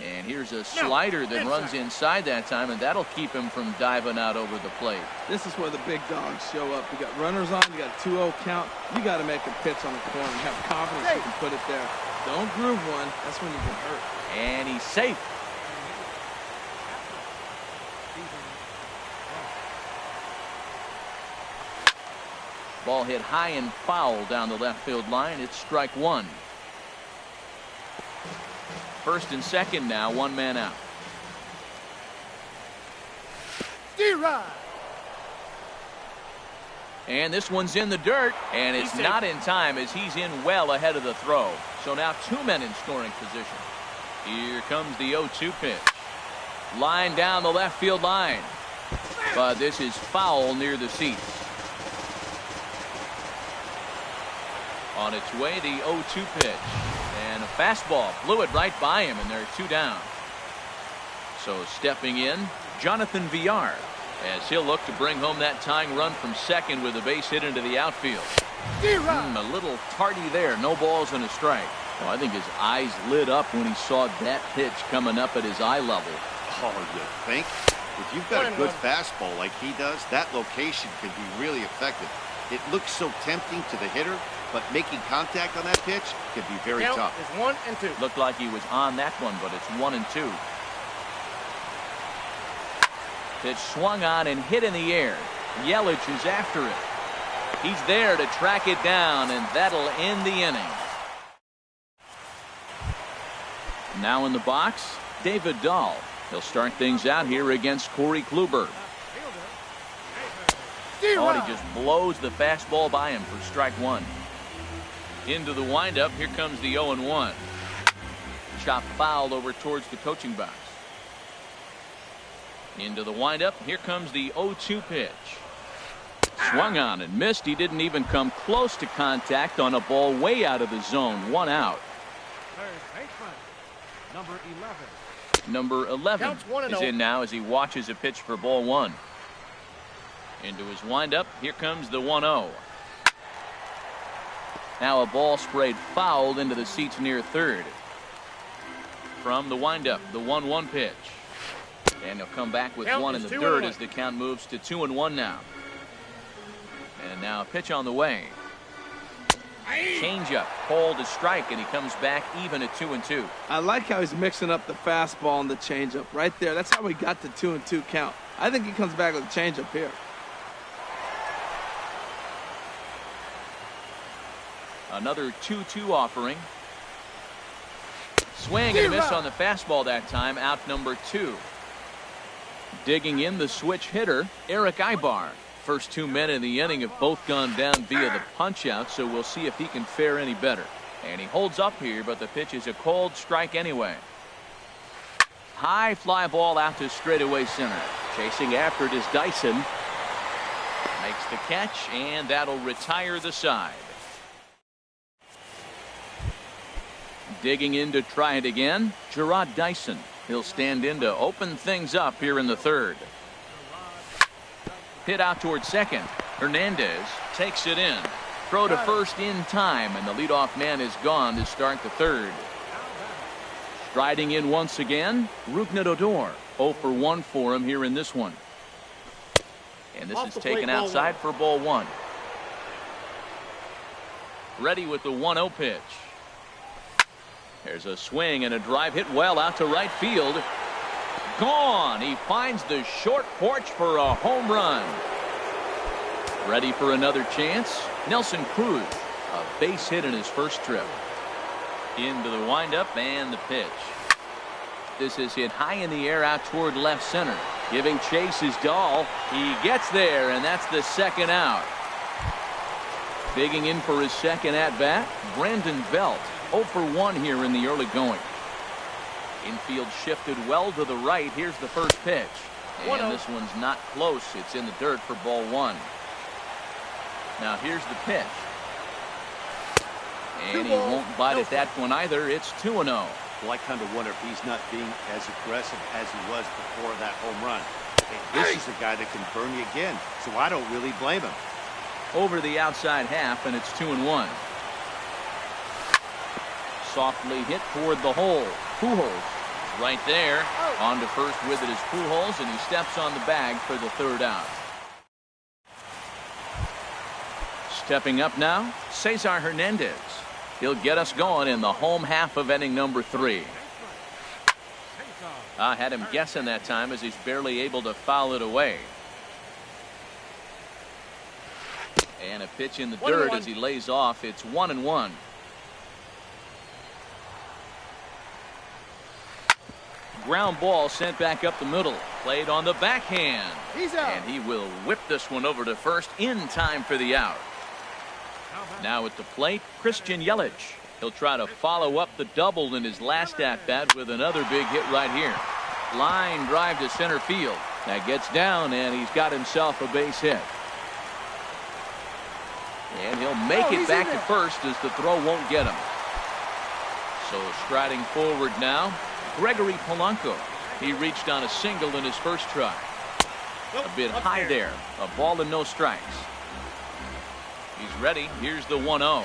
A: And here's a slider that runs inside that time, and that'll keep him from diving out over the plate.
C: This is where the big dogs show up. You got runners on, you got a 2-0 count. You got to make a pitch on the corner and have confidence you can put it there. Don't groove one. That's when you get hurt.
A: And he's safe. Ball hit high and foul down the left field line. It's strike one. First and second now, one man out. And this one's in the dirt, and it's not in time as he's in well ahead of the throw. So now two men in scoring position. Here comes the 0-2 pitch. Line down the left field line. But this is foul near the seats. On its way, the 0-2 pitch. And a fastball blew it right by him, and they're two down. So stepping in, Jonathan Villar, as he'll look to bring home that tying run from second with a base hit into the outfield. A little tardy there. No balls and a strike. Well, I think his eyes lit up when he saw that pitch coming up at his eye level.
D: Oh, you think? If you've got a good fastball like he does, that location can be really effective. It looks so tempting to the hitter, but making contact on that pitch can be very tough.
B: Is 1 and 2.
A: Looked like he was on that one, but it's 1 and 2. Pitch swung on and hit in the air. Yelich is after it. He's there to track it down, and that'll end the inning. Now in the box, David Dahl. He'll start things out here against Corey Kluber. Oh, and he just blows the fastball by him for strike one. Into the windup, here comes the 0-1. Chop fouled over towards the coaching box. Into the windup, here comes the 0-2 pitch. Swung on and missed. He didn't even come close to contact on a ball way out of the zone. One out. Number 11 is in now as he watches a pitch for ball one. Into his windup, here comes the 1-0. Now a ball sprayed fouled into the seats near third. From the windup, the 1-1 pitch. And he'll come back with one in the dirt as the count moves to 2-1 now. And now a pitch on the way. Changeup, called a strike, and he comes back even at 2-2.
C: I like how he's mixing up the fastball and the changeup right there. That's how we got the 2-2 count. I think he comes back with a changeup here.
A: Another 2-2 offering. Swing and a miss on the fastball that time. Out number 2. Digging in the switch hitter, Eric Ibar. First two men in the inning have both gone down via the punch-out, so we'll see if he can fare any better. And he holds up here, but the pitch is a called strike anyway. High fly ball out to straightaway center. Chasing after it is Dyson. Makes the catch, and that'll retire the side. Digging in to try it again, Gerard Dyson. He'll stand in to open things up here in the third. Hit out towards second. Hernandez takes it in. Throw to first in time, and the leadoff man is gone to start the third. Striding in once again, Rougned Odor. 0 for 1 for him here in this one. And this is taken outside for ball one. Ready with the 1-0 pitch. There's a swing and a drive hit well out to right field. Gone. He finds the short porch for a home run. Ready for another chance. Nelson Cruz, a base hit in his first trip. Into the windup and the pitch. This is hit high in the air out toward left center. Giving chase is Dahl. He gets there, and that's the second out. Digging in for his second at-bat, Brandon Belt. 0 for 1 here in the early going. Infield shifted well to the right. Here's the first pitch. And this one's not close. It's in the dirt for ball one. Now here's the pitch. And he won't bite at that one either. It's 2-0.
D: Well, I kind of wonder if he's not being as aggressive as he was before that home run. Hey, this is a guy that can burn you again, so I don't really blame him.
A: Over the outside half, and it's 2-1. Softly hit toward the hole. Pujols right there. On to first with it is Pujols, and he steps on the bag for the third out. Stepping up now, Cesar Hernandez. He'll get us going in the home half of inning number 3. I had him guessing that time as he's barely able to foul it away. And a pitch in the dirt as he lays off. It's 1-1. Ground ball sent back up the middle. Played on the backhand.
B: He's out.
A: And he will whip this one over to first in time for the out. Now at the plate, Christian Yelich. He'll try to follow up the double in his last at-bat with another big hit right here. Line drive to center field. That gets down, and he's got himself a base hit. And he'll make it back to first as the throw won't get him. So striding forward now, Gregory Polanco. He reached on a single in his first try. A bit high there. A ball and no strikes. He's ready. Here's the 1-0.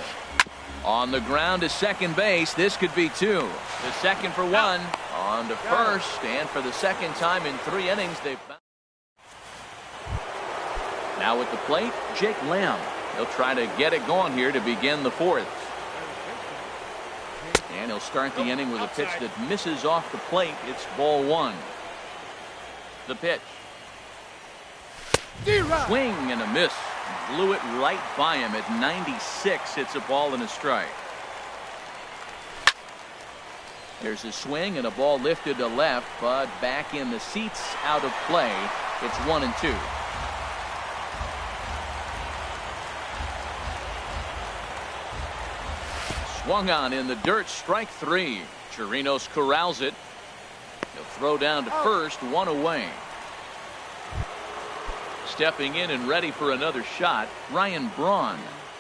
A: On the ground to second base. This could be 2. The second for 1. On to first. And for the second time in 3 innings, they've found. Now at the plate, Jake Lamb. He'll try to get it going here to begin the 4th. And he'll start the inning with a pitch that misses off the plate. It's ball 1. The pitch. Swing and a miss. Blew it right by him at 96. It's a ball and a strike. There's a swing and a ball lifted to left, but back in the seats, out of play. It's 1-2. Swung on in the dirt, strike 3. Chirinos corrals it. He'll throw down to first, 1 away. Stepping in and ready for another shot, Ryan Braun.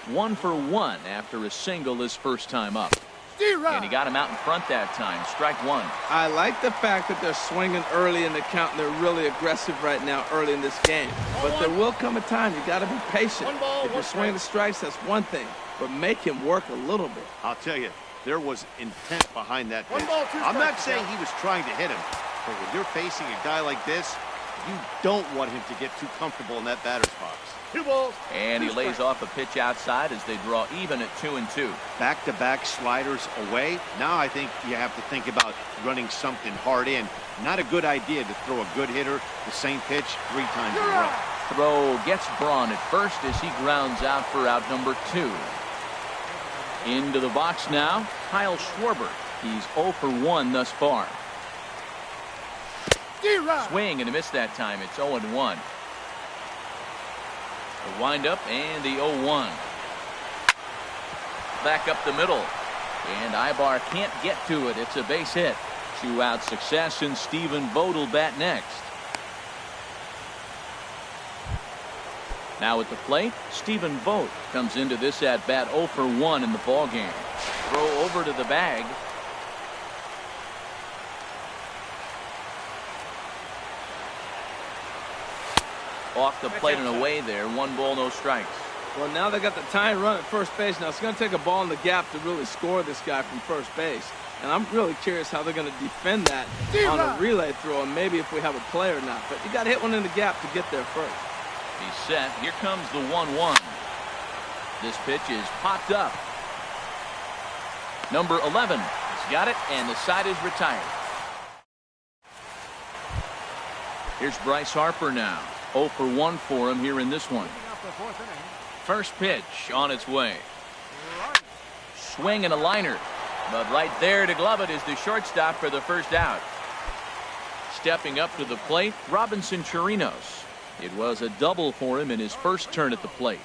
A: 1 for 1 after a single his first time up. And he got him out in front that time. Strike 1.
C: I like the fact that they're swinging early in the count, and they're really aggressive right now early in this game. But there will come a time you got to be patient. If you're swinging the strikes, that's one thing. But make him work a little bit.
D: I'll tell you, there was intent behind that pitch. I'm not saying he was trying to hit him, but when you're facing a guy like this, you don't want him to get too comfortable in that batter's box.
B: 2 balls.
A: And he lays off a pitch outside as they draw even at 2-2.
D: Back-to-back sliders away. Now I think you have to think about running something hard in. Not a good idea to throw a good hitter the same pitch 3 times in a row.
A: Throw gets Braun at first as he grounds out for out number 2. Into the box now, Kyle Schwarber. He's 0 for 1 thus far. Swing and a miss that time. It's 0-1. The windup and the 0-1. Back up the middle. And Ibar can't get to it. It's a base hit. 2-out success, and Stephen Vogt will bat next. Now at the plate, Stephen Vogt comes into this at-bat 0 for 1 in the ballgame. Throw over to the bag. Off the plate and away there. 1 ball, no strikes.
C: Well, now they got the tying run at first base. Now it's going to take a ball in the gap to really score this guy from first base. And I'm really curious how they're going to defend that on a relay throw, and maybe if we have a play or not. But you got to hit one in the gap to get there first.
A: He's set. Here comes the 1-1. This pitch is popped up. Number 11. He's got it, and the side is retired. Here's Bryce Harper now. 0 for 1 for him here in this one. First pitch on its way. Swing and a liner. But right there to glove it is the shortstop for the first out. Stepping up to the plate, Robinson Chirinos. It was a double for him in his first turn at the plate.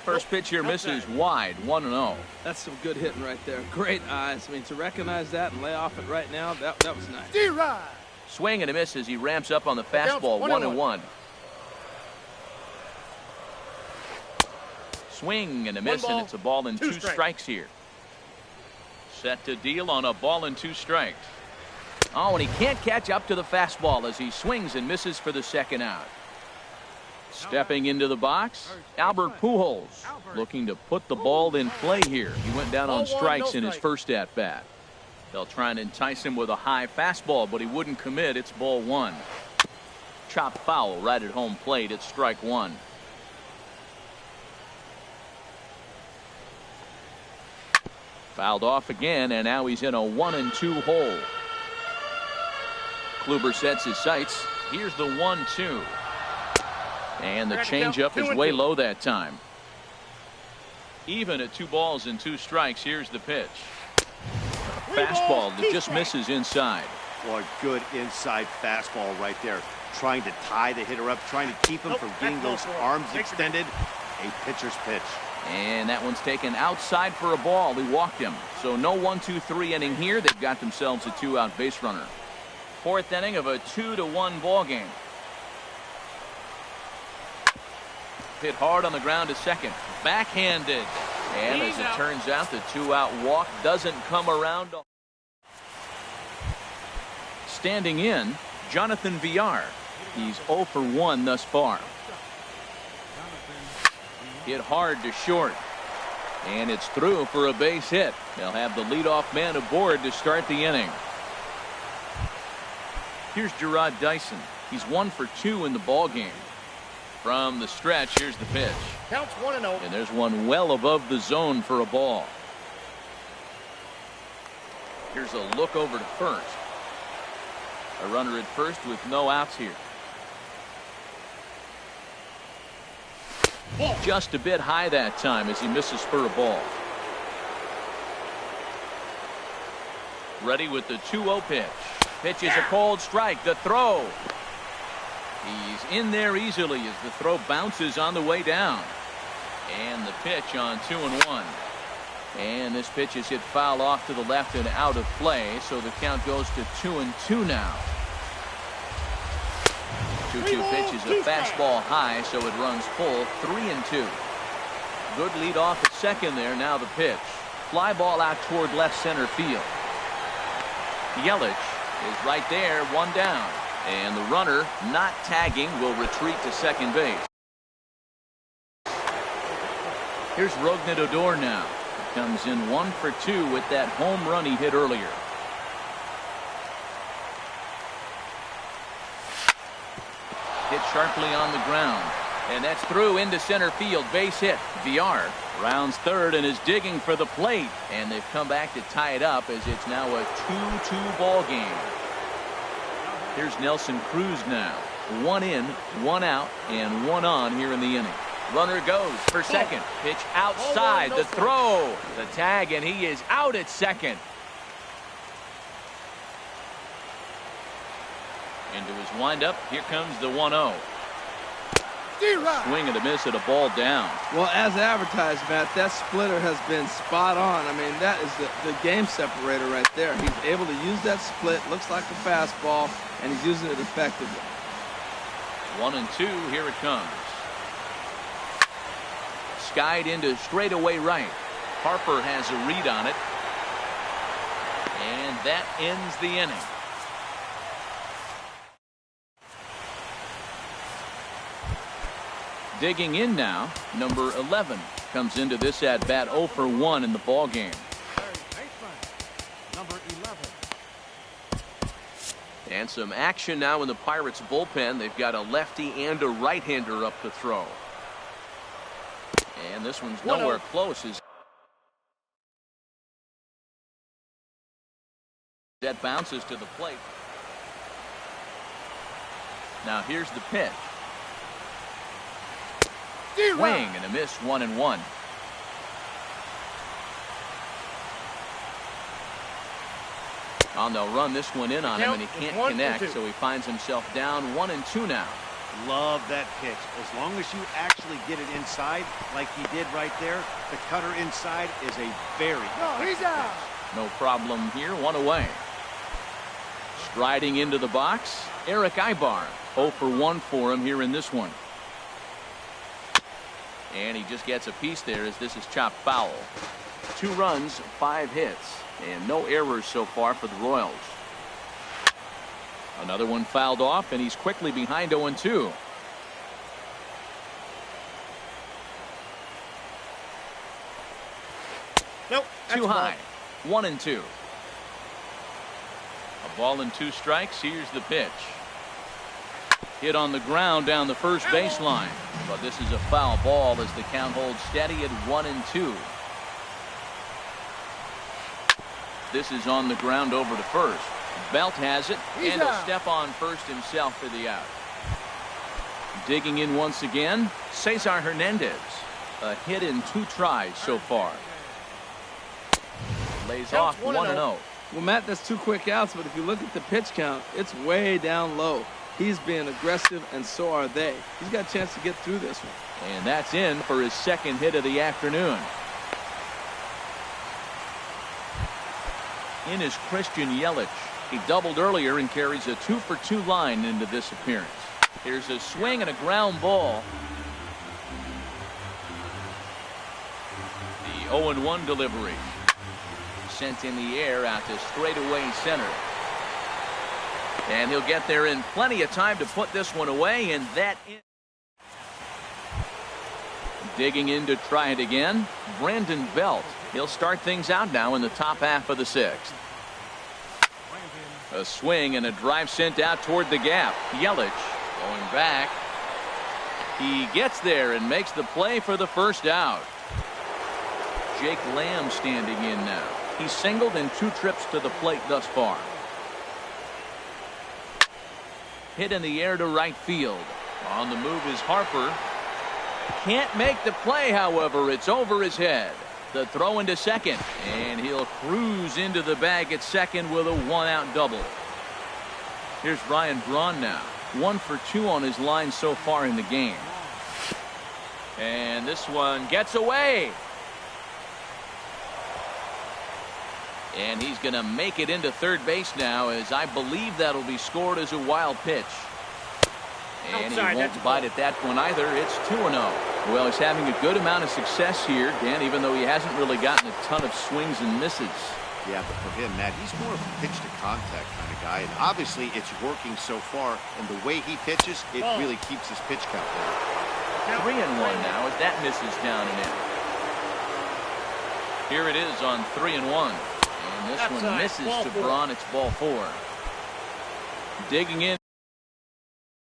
A: First pitch here misses wide, 1-0.
C: That's some good hitting right there. Great eyes. I mean, to recognize that and lay off it right now, that was nice.
A: Swing and a miss as he ramps up on the fastball, 1-1. Swing and a miss, and it's a ball and 2 strikes here. Set to deal on a ball and 2 strikes. Oh, and he can't catch up to the fastball as he swings and misses for the second out. Stepping into the box, Albert Pujols looking to put the ball in play here. He went down on strikes in his first at-bat. They'll try and entice him with a high fastball, but he wouldn't commit. It's ball 1. Chopped foul right at home plate. It's strike 1. Fouled off again, and now he's in a 1-2 hole. Kluber sets his sights. Here's the 1-2. And the changeup is way low that time. Even at 2 balls and 2 strikes, here's the pitch. Fastball that just misses inside.
D: Boy, good inside fastball right there. Trying to tie the hitter up, trying to keep him from getting those arms extended. A pitcher's pitch.
A: And that one's taken outside for a ball. He walked him. So no 1-2-3 inning here. They've got themselves a 2-out base runner. 4th inning of a 2-1 ball game. Hit hard on the ground to second. Backhanded. And as it turns out, the 2-out walk doesn't come around. Standing in, Jonathan Villar. He's 0 for 1 thus far. Hit hard to short. And it's through for a base hit. They'll have the leadoff man aboard to start the inning. Here's Gerard Dyson. He's 1 for 2 in the ball game. From the stretch, here's the pitch.
B: Counts 1-0.
A: And there's one well above the zone for a ball. Here's a look over to first. A runner at first with no outs here. Just a bit high that time as he misses for a ball. Ready with the 2-0 pitch. Pitch is a cold strike. The throw. He's in there easily as the throw bounces on the way down. And the pitch on 2-1. And this pitch is hit foul off to the left and out of play. So the count goes to 2-2 now. 2-2 pitch is a fastball high, so it runs full. 3-2. Good lead off at second there. Now the pitch. Fly ball out toward left center field. Yelich is right there, 1 down. And the runner, not tagging, will retreat to second base. Here's Rougned Odor now. He comes in 1 for 2 with that home run he hit earlier. Hit sharply on the ground. And that's through into center field. Base hit. Villar rounds third and is digging for the plate. And they've come back to tie it up as it's now a 2-2 ball game. Here's Nelson Cruz now. 1 in, 1 out, and 1 on here in the inning. Runner goes for second. Pitch outside. The throw. The tag, and he is out at second. Into his windup. Here comes the 1-0. Swing and a miss at a ball down.
C: Well, as advertised, Matt, that splitter has been spot on. I mean, that is the game separator right there. He's able to use that split. Looks like a fastball, and he's using it effectively.
A: 1-2. Here it comes. Skied into straightaway right. Harper has a read on it. And that ends the inning. Digging in now, number 11 comes into this at bat 0 for 1 in the ball game.
B: Number 11.
E: And some action now in the Pirates bullpen. They've got a lefty and a right-hander up to throw. And this one's nowhere close. That bounces to the plate. Now here's the pitch. Swing and a miss, 1-1. They'll run this one in on him, and he can't connect, so he finds himself down 1-2 now.
D: Love that pitch. As long as you actually get it inside, like he did right there, the cutter inside is a very
B: he's out.
A: No problem here, 1 away. Striding into the box, Eric Ibar. 0 for 1 for him here in this one. And he just gets a piece there as this is chopped foul. 2 runs, 5 hits, and no errors so far for the Royals. Another one fouled off, and he's quickly behind 0-2.
B: Nope.
A: Too high. 1-2. A ball and 2 strikes. Here's the pitch. Hit on the ground down the first baseline. But this is a foul ball as the count holds steady at 1-2. This is on the ground over to first. Belt has it, and he'll step on first himself for the out. Digging in once again, Cesar Hernandez. A hit in 2 tries so far. Lays off 1-0.
C: Well, Matt, that's 2 quick outs, but if you look at the pitch count, it's way down low. He's being aggressive, and so are they. He's got a chance to get through this one.
A: And that's in for his 2nd hit of the afternoon. In is Christian Yelich. He doubled earlier and carries a 2 for 2 line into this appearance. Here's a swing and a ground ball. The 0-1 delivery. Sent in the air out to straightaway center. And he'll get there in plenty of time to put this one away, and that in. Digging in to try it again, Brandon Belt. He'll start things out now in the top half of the 6th. A swing and a drive sent out toward the gap. Yelich going back. He gets there and makes the play for the first out. Jake Lamb standing in now. He's singled in 2 trips to the plate thus far. Hit in the air to right field. On the move is Harper. Can't make the play, however. It's over his head. The throw into second, and he'll cruise into the bag at second with a 1-out double. Here's Ryan Braun now. 1 for 2 on his line so far in the game. And this one gets away. And he's going to make it into third base now, as I believe that'll be scored as a wild pitch. And he won't bite at that one either. It's 2-0. Well, he's having a good amount of success here, Dan, even though he hasn't really gotten a ton of swings and misses.
D: Yeah, but for him, Matt, he's more of a pitch-to-contact kind of guy. And obviously, it's working so far. And the way he pitches, it really keeps his pitch count down.
A: 3-1 now as that misses down and in. Here it is on 3-1. And this one misses to Braun. It's ball 4. Digging in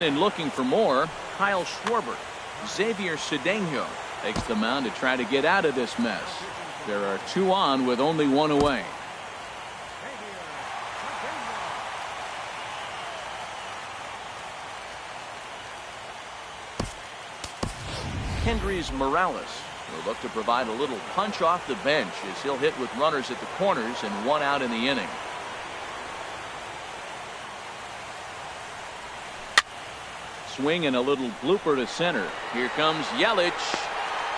A: and looking for more, Kyle Schwarber. Xavier Cedeno takes the mound to try to get out of this mess. There are 2 on with only 1 away. Kendrys Morales will look to provide a little punch off the bench as he'll hit with runners at the corners and 1 out in the inning. Swing and a little blooper to center. Here comes Yelich.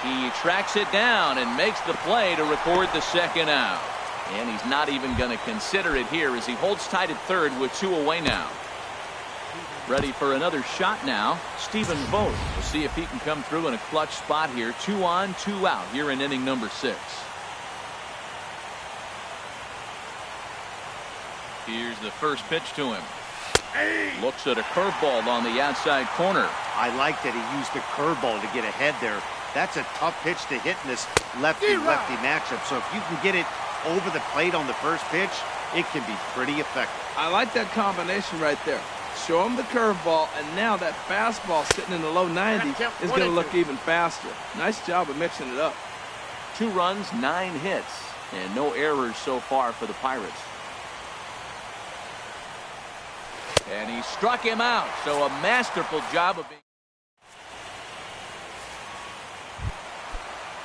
A: He tracks it down and makes the play to record the 2nd out. And he's not even going to consider it here as he holds tight at third with 2 away now. Ready for another shot now. Stephen Vogt. We'll see if he can come through in a clutch spot here. 2 on, 2 out here in inning number 6. Here's the first pitch to him. Looks at a curveball on the outside corner.
D: I like that he used the curveball to get ahead there. That's a tough pitch to hit in this lefty-lefty matchup. So if you can get it over the plate on the first pitch, it can be pretty effective.
C: I like that combination right there. Show him the curveball, and now that fastball sitting in the low 90s is going to look even faster. Nice job of mixing it up.
E: 2 runs, 9 hits, and no errors so far for the Pirates.
A: And he struck him out, so a masterful job of being.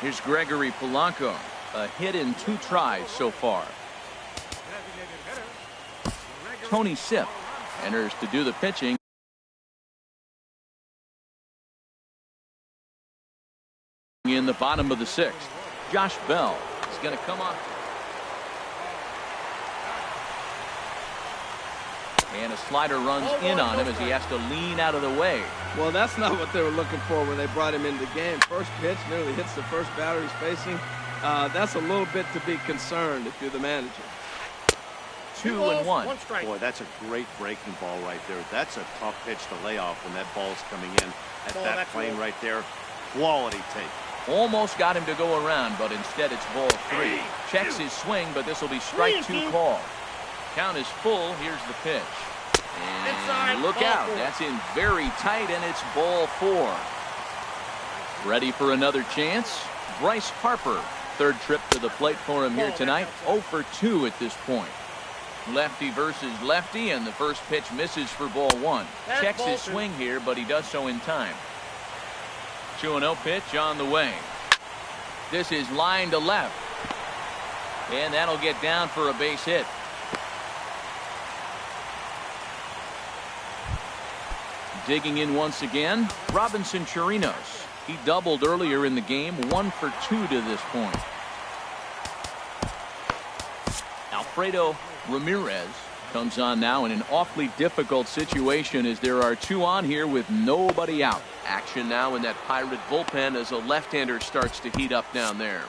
A: Here's Gregory Polanco, a hit in 2 tries so far. Tony Sipp enters to do the pitching. In the bottom of the 6th, Josh Bell is going to come on. And a slider runs in on him as he has to lean out of the way.
C: Well, that's not what they were looking for when they brought him into the game. First pitch nearly hits the first batter he's facing. That's a little bit to be concerned if you're the manager.
A: 2-1.
D: Boy, that's a great breaking ball right there. That's a tough pitch to lay off when that ball's coming in at that plane right there. Quality take.
A: Almost got him to go around, but instead it's ball 3. Checks his swing, but this will be strike 2 call. Count is full. Here's the pitch. And look out. That's in very tight, and it's ball 4. Ready for another chance? Bryce Harper. 3rd trip to the plate for him here tonight. 0 for 2 at this point. Lefty versus lefty, and the first pitch misses for ball 1. Checks his swing here, but he does so in time. 2-0 pitch on the way. This is line to left. And that'll get down for a base hit. Digging in once again, Robinson Chirinos. He doubled earlier in the game, 1 for 2 to this point. Alfredo Ramirez comes on now in an awfully difficult situation as there are 2 on here with nobody out.
E: Action now in that Pirate bullpen as a left-hander starts to heat up down there.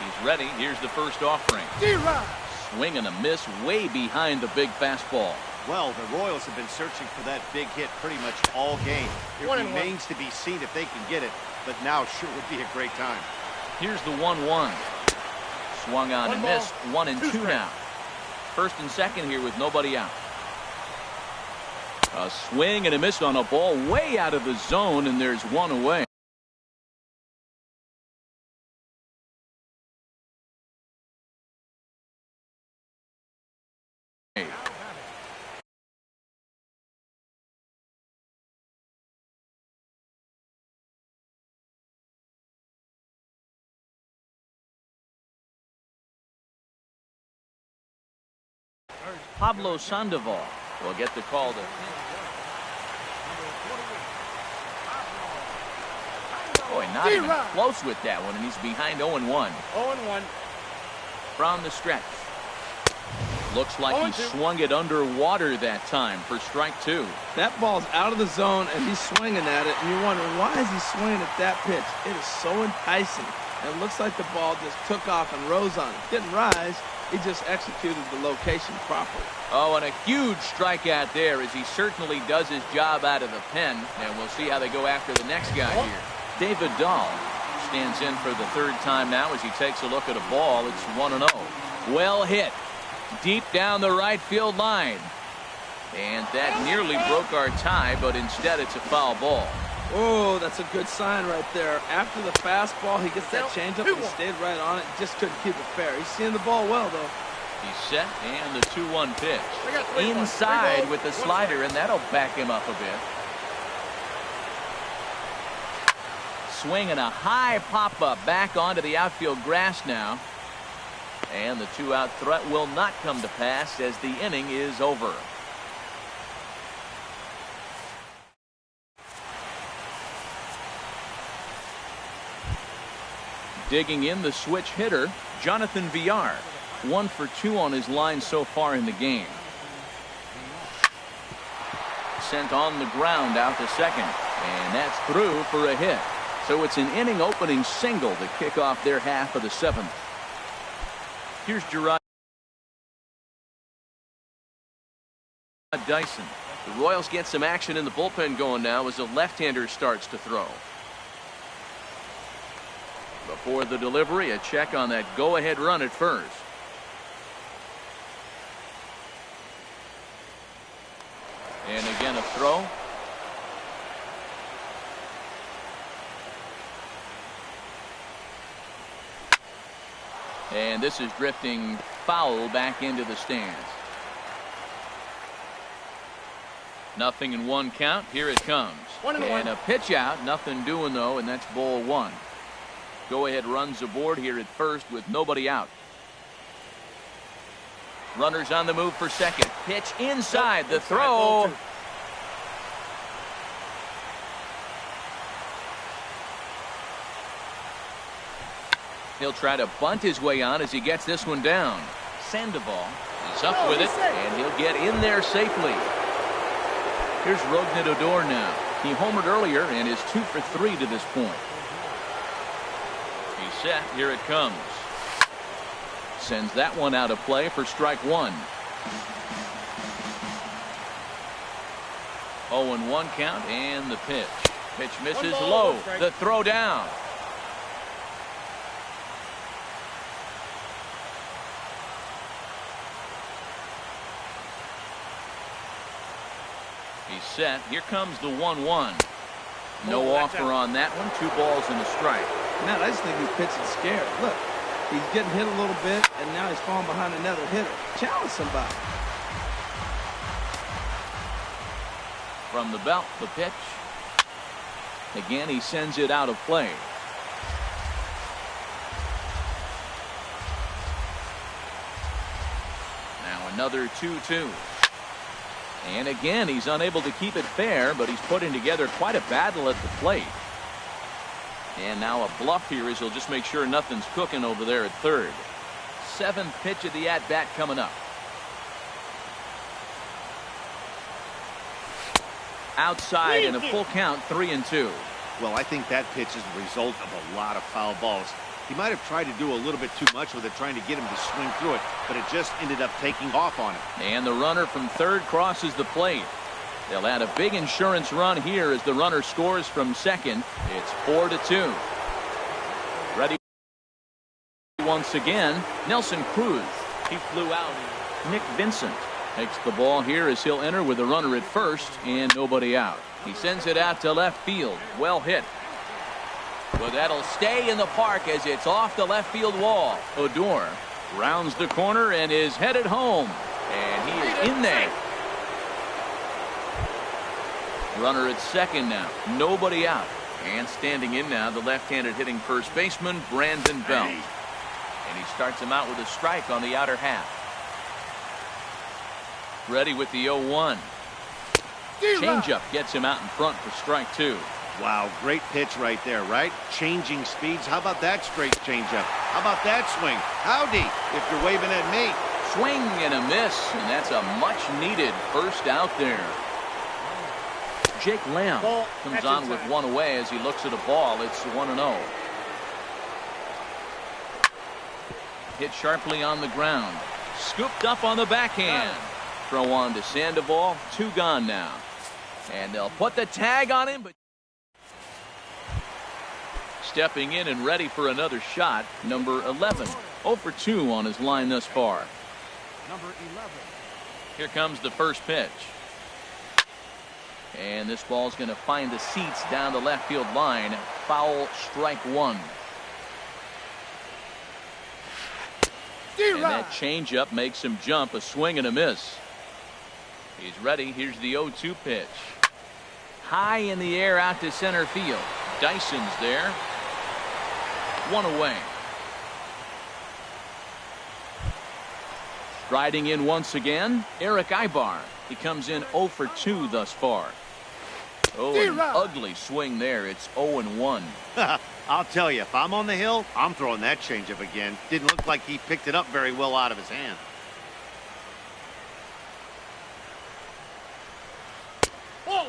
A: He's ready. Here's the first offering. Swing and a miss way behind the big fastball.
D: Well, the Royals have been searching for that big hit pretty much all game. It remains to be seen if they can get it, but now sure would be a great time.
A: Here's the 1-1. Swung on and missed. 1-2 now. First and second here with nobody out. A swing and a miss on a ball way out of the zone, and there's 1 away. Pablo Sandoval will get the call to. Boy, not even close with that one, and he's behind 0-1.
B: 0-1.
A: From the stretch. Looks like he swung it underwater that time for strike 2.
C: That ball's out of the zone, and he's swinging at it, and you're wondering, why is he swinging at that pitch? It is so enticing. And it looks like the ball just took off and rose on it. Didn't rise. He just executed the location properly.
A: Oh, and a huge strikeout there as he certainly does his job out of the pen. And we'll see how they go after the next guy here. David Dahl stands in for the 3rd time now as he takes a look at a ball. It's 1-0. Well hit. Deep down the right field line. And that nearly broke our tie, but instead it's a foul ball.
C: Oh, that's a good sign right there. After the fastball, he gets that changeup and he stayed right on it. Just couldn't keep it fair. He's seeing the ball well, though.
A: He's set, and the 2-1 pitch. Inside with the slider, and that'll back him up a bit. Swing and a high pop-up back onto the outfield grass now. And the 2-out threat will not come to pass as the inning is over. Digging in, the switch hitter, Jonathan Villar. 1 for 2 on his line so far in the game. Sent on the ground out to second. And that's through for a hit. So it's an inning opening single to kick off their half of the 7th. Here's Gerard. Dyson.
E: The Royals get some action in the bullpen going now as a left-hander starts to throw. Before the delivery, a check on that go-ahead run at first. And again a throw. And this is drifting foul back into the stands. 0-1 count. Here it comes. And a pitch out. Nothing doing though, and that's ball one. Go ahead runs aboard here at first with nobody out. Runners on the move for second. Pitch inside. The throw. He'll try to bunt his way on as he gets this one down. Sandoval is up with it, and he'll get in there safely. Here's Rougned Odor now. He homered earlier and is 2 for 3 to this point. He's set. Here it comes. Sends that one out of play for strike one. 0-1 count and the pitch. Pitch misses low. The throw down. He's set. Here comes the 1-1. No offer on that one. 2 balls and a strike.
C: Man, I just think he's pitching scared. Look, he's getting hit a little bit, and now he's falling behind another hitter. Challenge somebody.
A: From the belt, the pitch. Again, he sends it out of play. Now another 2-2. And again, he's unable to keep it fair, but he's putting together quite a battle at the plate. And now a bluff here as he'll just make sure nothing's cooking over there at third. 7th pitch of the at-bat coming up. Outside and a full count, 3-2.
D: Well, I think that pitch is the result of a lot of foul balls. He might have tried to do a little bit too much with it, trying to get him to swing through it, but it just ended up taking off on him.
A: And the runner from third crosses the plate. They'll add a big insurance run here as the runner scores from second. It's 4-2. Ready once again, Nelson Cruz. He flew out. Nick Vincent takes the ball here as he'll enter with a runner at first and nobody out. He sends it out to left field. Well hit. But that'll stay in the park as it's off the left field wall. Odor rounds the corner and is headed home. And he is in there. Runner at second now. Nobody out. And standing in now, the left-handed hitting first baseman, Brandon Belt. And he starts him out with a strike on the outer half. Ready with the 0-1. Changeup gets him out in front for strike two.
D: Wow, great pitch right there, right? Changing speeds. How about that straight changeup? How about that swing? Howdy, if you're waving at me.
A: Swing and a miss, and that's a much-needed first out there. Jake Lamb comes on with one away as he looks at a ball. It's 1-0. Hit sharply on the ground. Scooped up on the backhand. Throw on to Sandoval. 2 gone now. And they'll put the tag on him, but stepping in and ready for another shot, number 11. 0 for 2 on his line thus far.
B: Number 11.
A: Here comes the first pitch. And this ball's going to find the seats down the left field line. Foul, strike one. And that changeup makes him jump. A swing and a miss. He's ready. Here's the 0-2 pitch. High in the air out to center field. Dyson's there. 1 away. Striding in once again, Eric Ibar. He comes in 0 for 2 thus far. Oh, an ugly swing there. It's 0-1.
D: I'll tell you, if I'm on the hill, I'm throwing that changeup again. Didn't look like he picked it up very well out of his hand.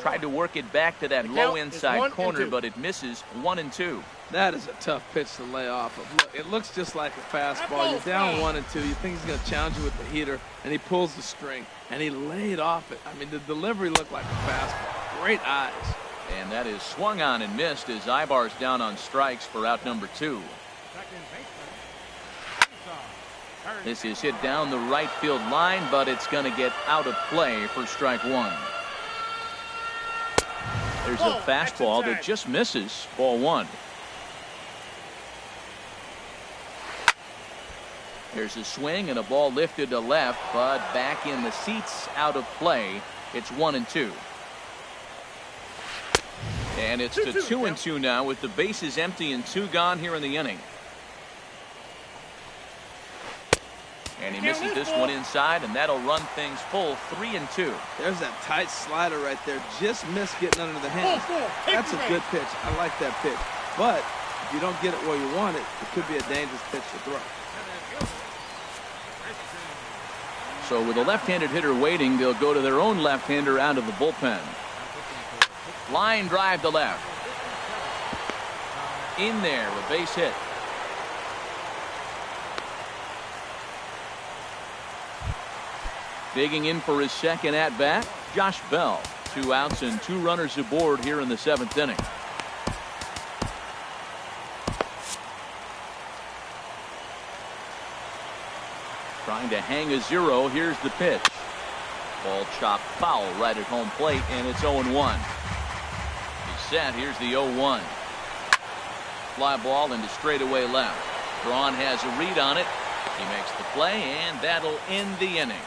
A: Tried to work it back to that low inside corner, but it misses. 1-2.
C: That is a tough pitch to lay off of. Look, it looks just like a fastball. You're down 1-2. You think he's going to challenge you with the heater, and he pulls the string, and he laid off it. I mean, the delivery looked like a fastball. Great eyes.
A: And that is swung on and missed as Ibar's down on strikes for out number 2. This is hit down the right field line, but it's going to get out of play for strike 1. There's a fastball that just misses. Ball 1. There's a swing and a ball lifted to left, but back in the seats, out of play. It's 1-2. And it's to 2-2 now with the bases empty and 2 gone here in the inning. And he misses this one inside, and that'll run things full. 3-2.
C: There's that tight slider right there. Just missed getting under the hands. That's a good pitch. I like that pitch. But if you don't get it where you want it, it could be a dangerous pitch to throw.
A: So with a left-handed hitter waiting, they'll go to their own left-hander out of the bullpen. Line drive to left. In there, a base hit. Digging in for his second at-bat, Josh Bell. 2 outs and 2 runners aboard here in the 7th inning. Trying to hang a 0. Here's the pitch. Ball chopped foul right at home plate, and it's 0-1. He's set. Here's the 0-1. Fly ball into straightaway left. Braun has a read on it. He makes the play, and that'll end the inning.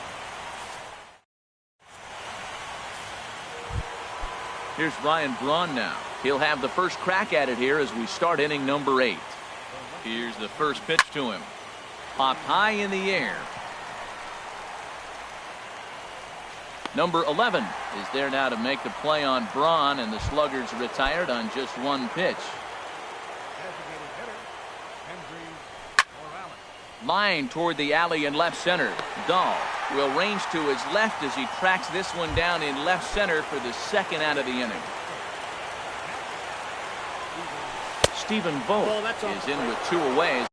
A: Here's Ryan Braun now. He'll have the first crack at it here as we start inning number 8. Here's the first pitch to him. Popped high in the air. Number 11 is there now to make the play on Braun, and the Sluggers retired on just 1 pitch. Line toward the alley in left center. Dahl will range to his left as he tracks this one down in left center for the second out of the inning. Stephen Vogt is in with 2 away.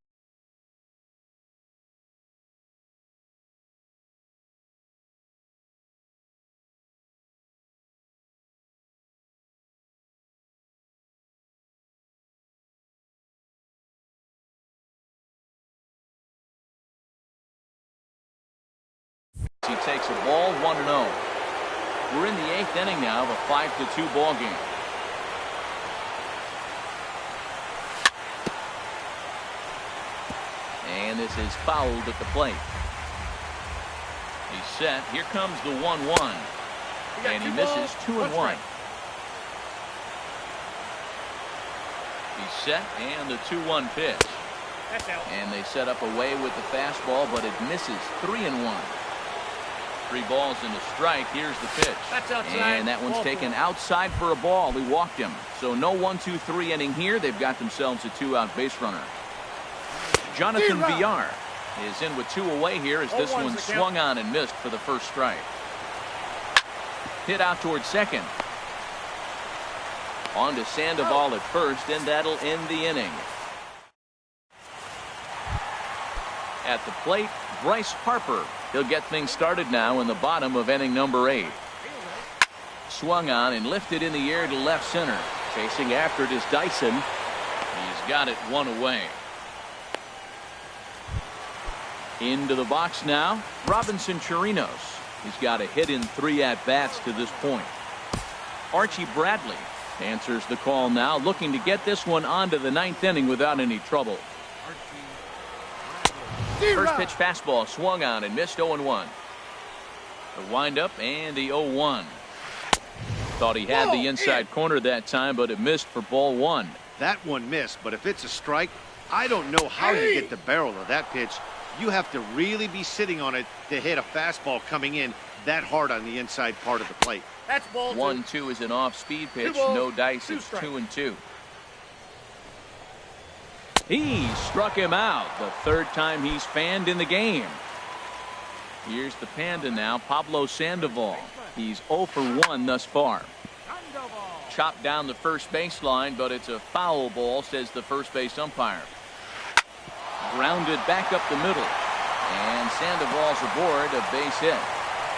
A: He takes a ball, 1-0. We're in the 8th inning now of a 5-2 ball game. And this is fouled at the plate. He's set. Here comes the 1-1. And he misses 2-1. He's set, and the 2-1 pitch. And they set up away with the fastball, but it misses. 3-1. 3 balls and a strike. Here's the pitch. And that one's taken outside for a ball. He walked him. So no 1-2-3 inning here. They've got themselves a 2-out base runner. Jonathan Villar is in with 2 away here as this one swung on and missed for the first strike. Hit out towards second. On to Sandoval at first, and that'll end the inning. At the plate, Bryce Harper. He'll get things started now in the bottom of inning number 8. Swung on and lifted in the air to left center. Chasing after it is Dyson. He's got it 1 away. Into the box now, Robinson Chirinos. He's got a hit in 3 at-bats to this point. Archie Bradley answers the call now, looking to get this one onto the 9th inning without any trouble. First pitch fastball swung on and missed. 0-1. The windup and the 0-1. Thought he had the inside corner that time, but it missed for ball 1.
D: That one missed, but if it's a strike, I don't know how you get the barrel of that pitch. You have to really be sitting on it to hit a fastball coming in that hard on the inside part of the plate.
B: That's ball
A: 1-2 is an off-speed pitch. No dice. It's 2-2. He struck him out the 3rd time he's fanned in the game. Here's the Panda now, Pablo Sandoval. He's 0 for 1 thus far. Chopped down the first baseline, but it's a foul ball, says the first base umpire. Grounded back up the middle. And Sandoval's aboard, a base hit.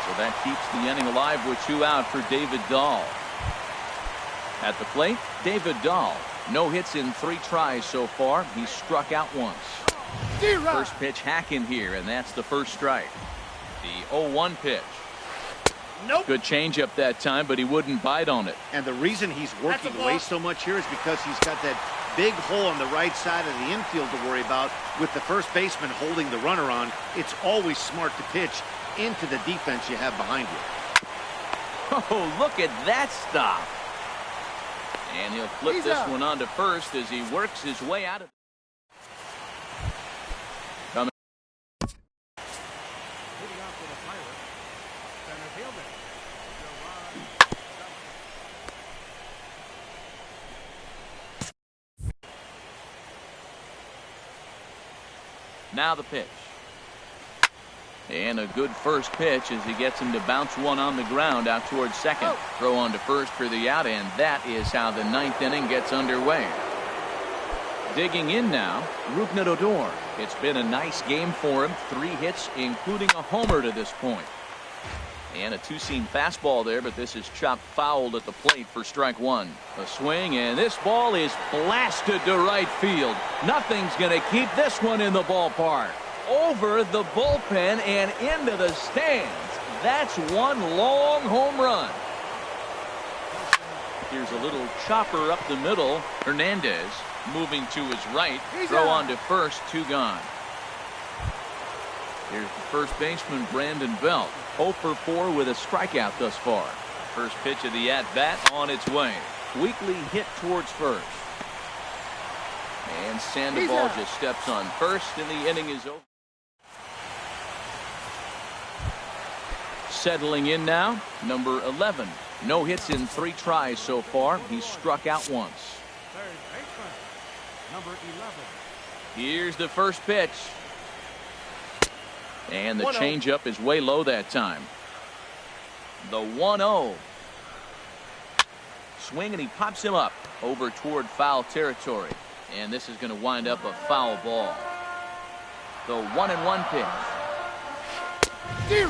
A: So that keeps the inning alive with 2 out for David Dahl. At the plate, David Dahl. No hits in 3 tries so far. He's struck out once. First pitch hack in here, and that's the first strike. The 0-1 pitch.
D: Nope.
A: Good changeup that time, but he wouldn't bite on it.
D: And the reason he's working away so much here is because he's got that big hole on the right side of the infield to worry about. With the first baseman holding the runner on, it's always smart to pitch into the defense you have behind you.
A: Oh, look at that stop. And he'll flip this one on to first as he works his way out of. Now the pitch. And a good first pitch as he gets him to bounce one on the ground out towards second. Throw on to first for the out, and that is how the 9th inning gets underway. Digging in now, Rougned Odor. It's been a nice game for him. 3 hits, including a homer to this point. And a 2-seam fastball there, but this is chopped fouled at the plate for strike 1. A swing, and this ball is blasted to right field. Nothing's going to keep this one in the ballpark. Over the bullpen and into the stands. That's one long home run. Here's a little chopper up the middle. Hernandez moving to his right. Throw on to first, 2 gone. Here's the first baseman, Brandon Belt. 0 for 4 with a strikeout thus far. First pitch of the at-bat on its way. Weakly hit towards first. And Sandoval just steps on first, and the inning is over. Settling in now, number 11. No hits in 3 tries so far. He's struck out once.
B: Third baseman, number 11.
A: Here's the first pitch. And the changeup is way low that time. The 1-0. Swing, and he pops him up over toward foul territory. And this is going to wind up a foul ball. The 1-1 pitch.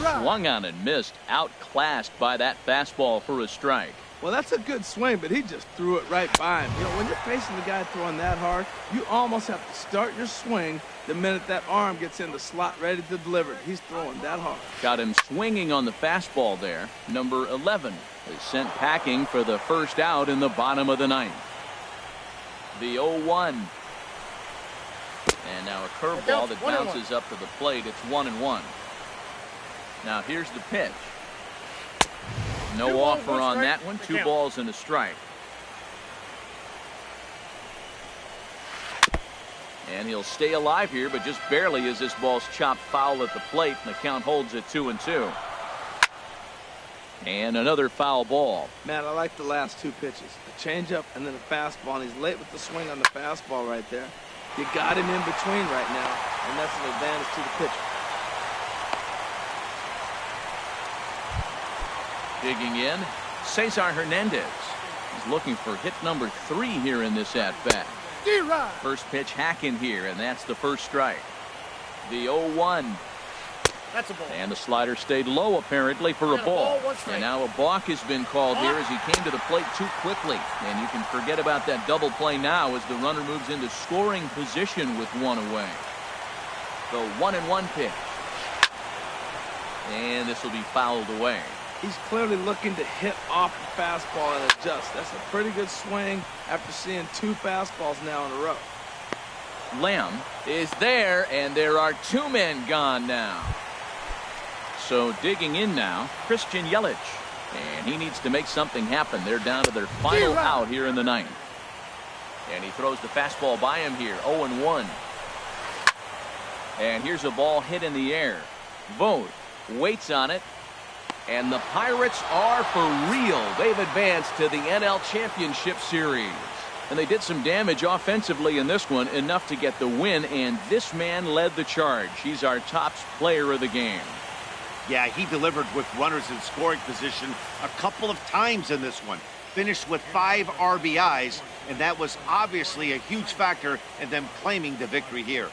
A: Swung on and missed. Outclassed by that fastball for a strike.
C: Well, that's a good swing, but he just threw it right by him. You know, when you're facing the guy throwing that hard, you almost have to start your swing the minute that arm gets in the slot ready to deliver. He's throwing that hard.
A: Got him swinging on the fastball there. Number 11 is sent packing for the first out in the bottom of the 9th. The 0-1. And now a curveball that bounces up to the plate. It's 1-1. Now here's the pitch. No offer on that one. 2 balls and a strike. And he'll stay alive here, but just barely as this ball's chopped foul at the plate, and the count holds at 2-2. And another foul ball.
C: Man, I like the last 2 pitches. A changeup and then a fastball, and he's late with the swing on the fastball right there. You got him in between right now, and that's an advantage to the pitcher.
A: Digging in, Cesar Hernandez. He's looking for hit number 3 here in this at-bat. First pitch hack in here, and that's the first strike. The 0-1.
B: That's a ball.
A: And the slider stayed low, apparently, for a ball. And now a balk has been called here as he came to the plate too quickly. And you can forget about that double play now as the runner moves into scoring position with 1 away. The 1-1 pitch. And this will be fouled away.
C: He's clearly looking to hit off the fastball and adjust. That's a pretty good swing after seeing 2 fastballs now in a row.
A: Lamb is there, and there are 2 men gone now. So digging in now, Christian Yelich. And he needs to make something happen. They're down to their final out here in the 9th. And he throws the fastball by him here, 0-1. And here's a ball hit in the air. Vogt waits on it. And the Pirates are for real. They've advanced to the NL Championship Series. And they did some damage offensively in this one, enough to get the win, and this man led the charge. He's our top player of the game.
D: Yeah, he delivered with runners in scoring position a couple of times in this one. finished with 5 RBIs, and that was obviously a huge factor in them claiming the victory here.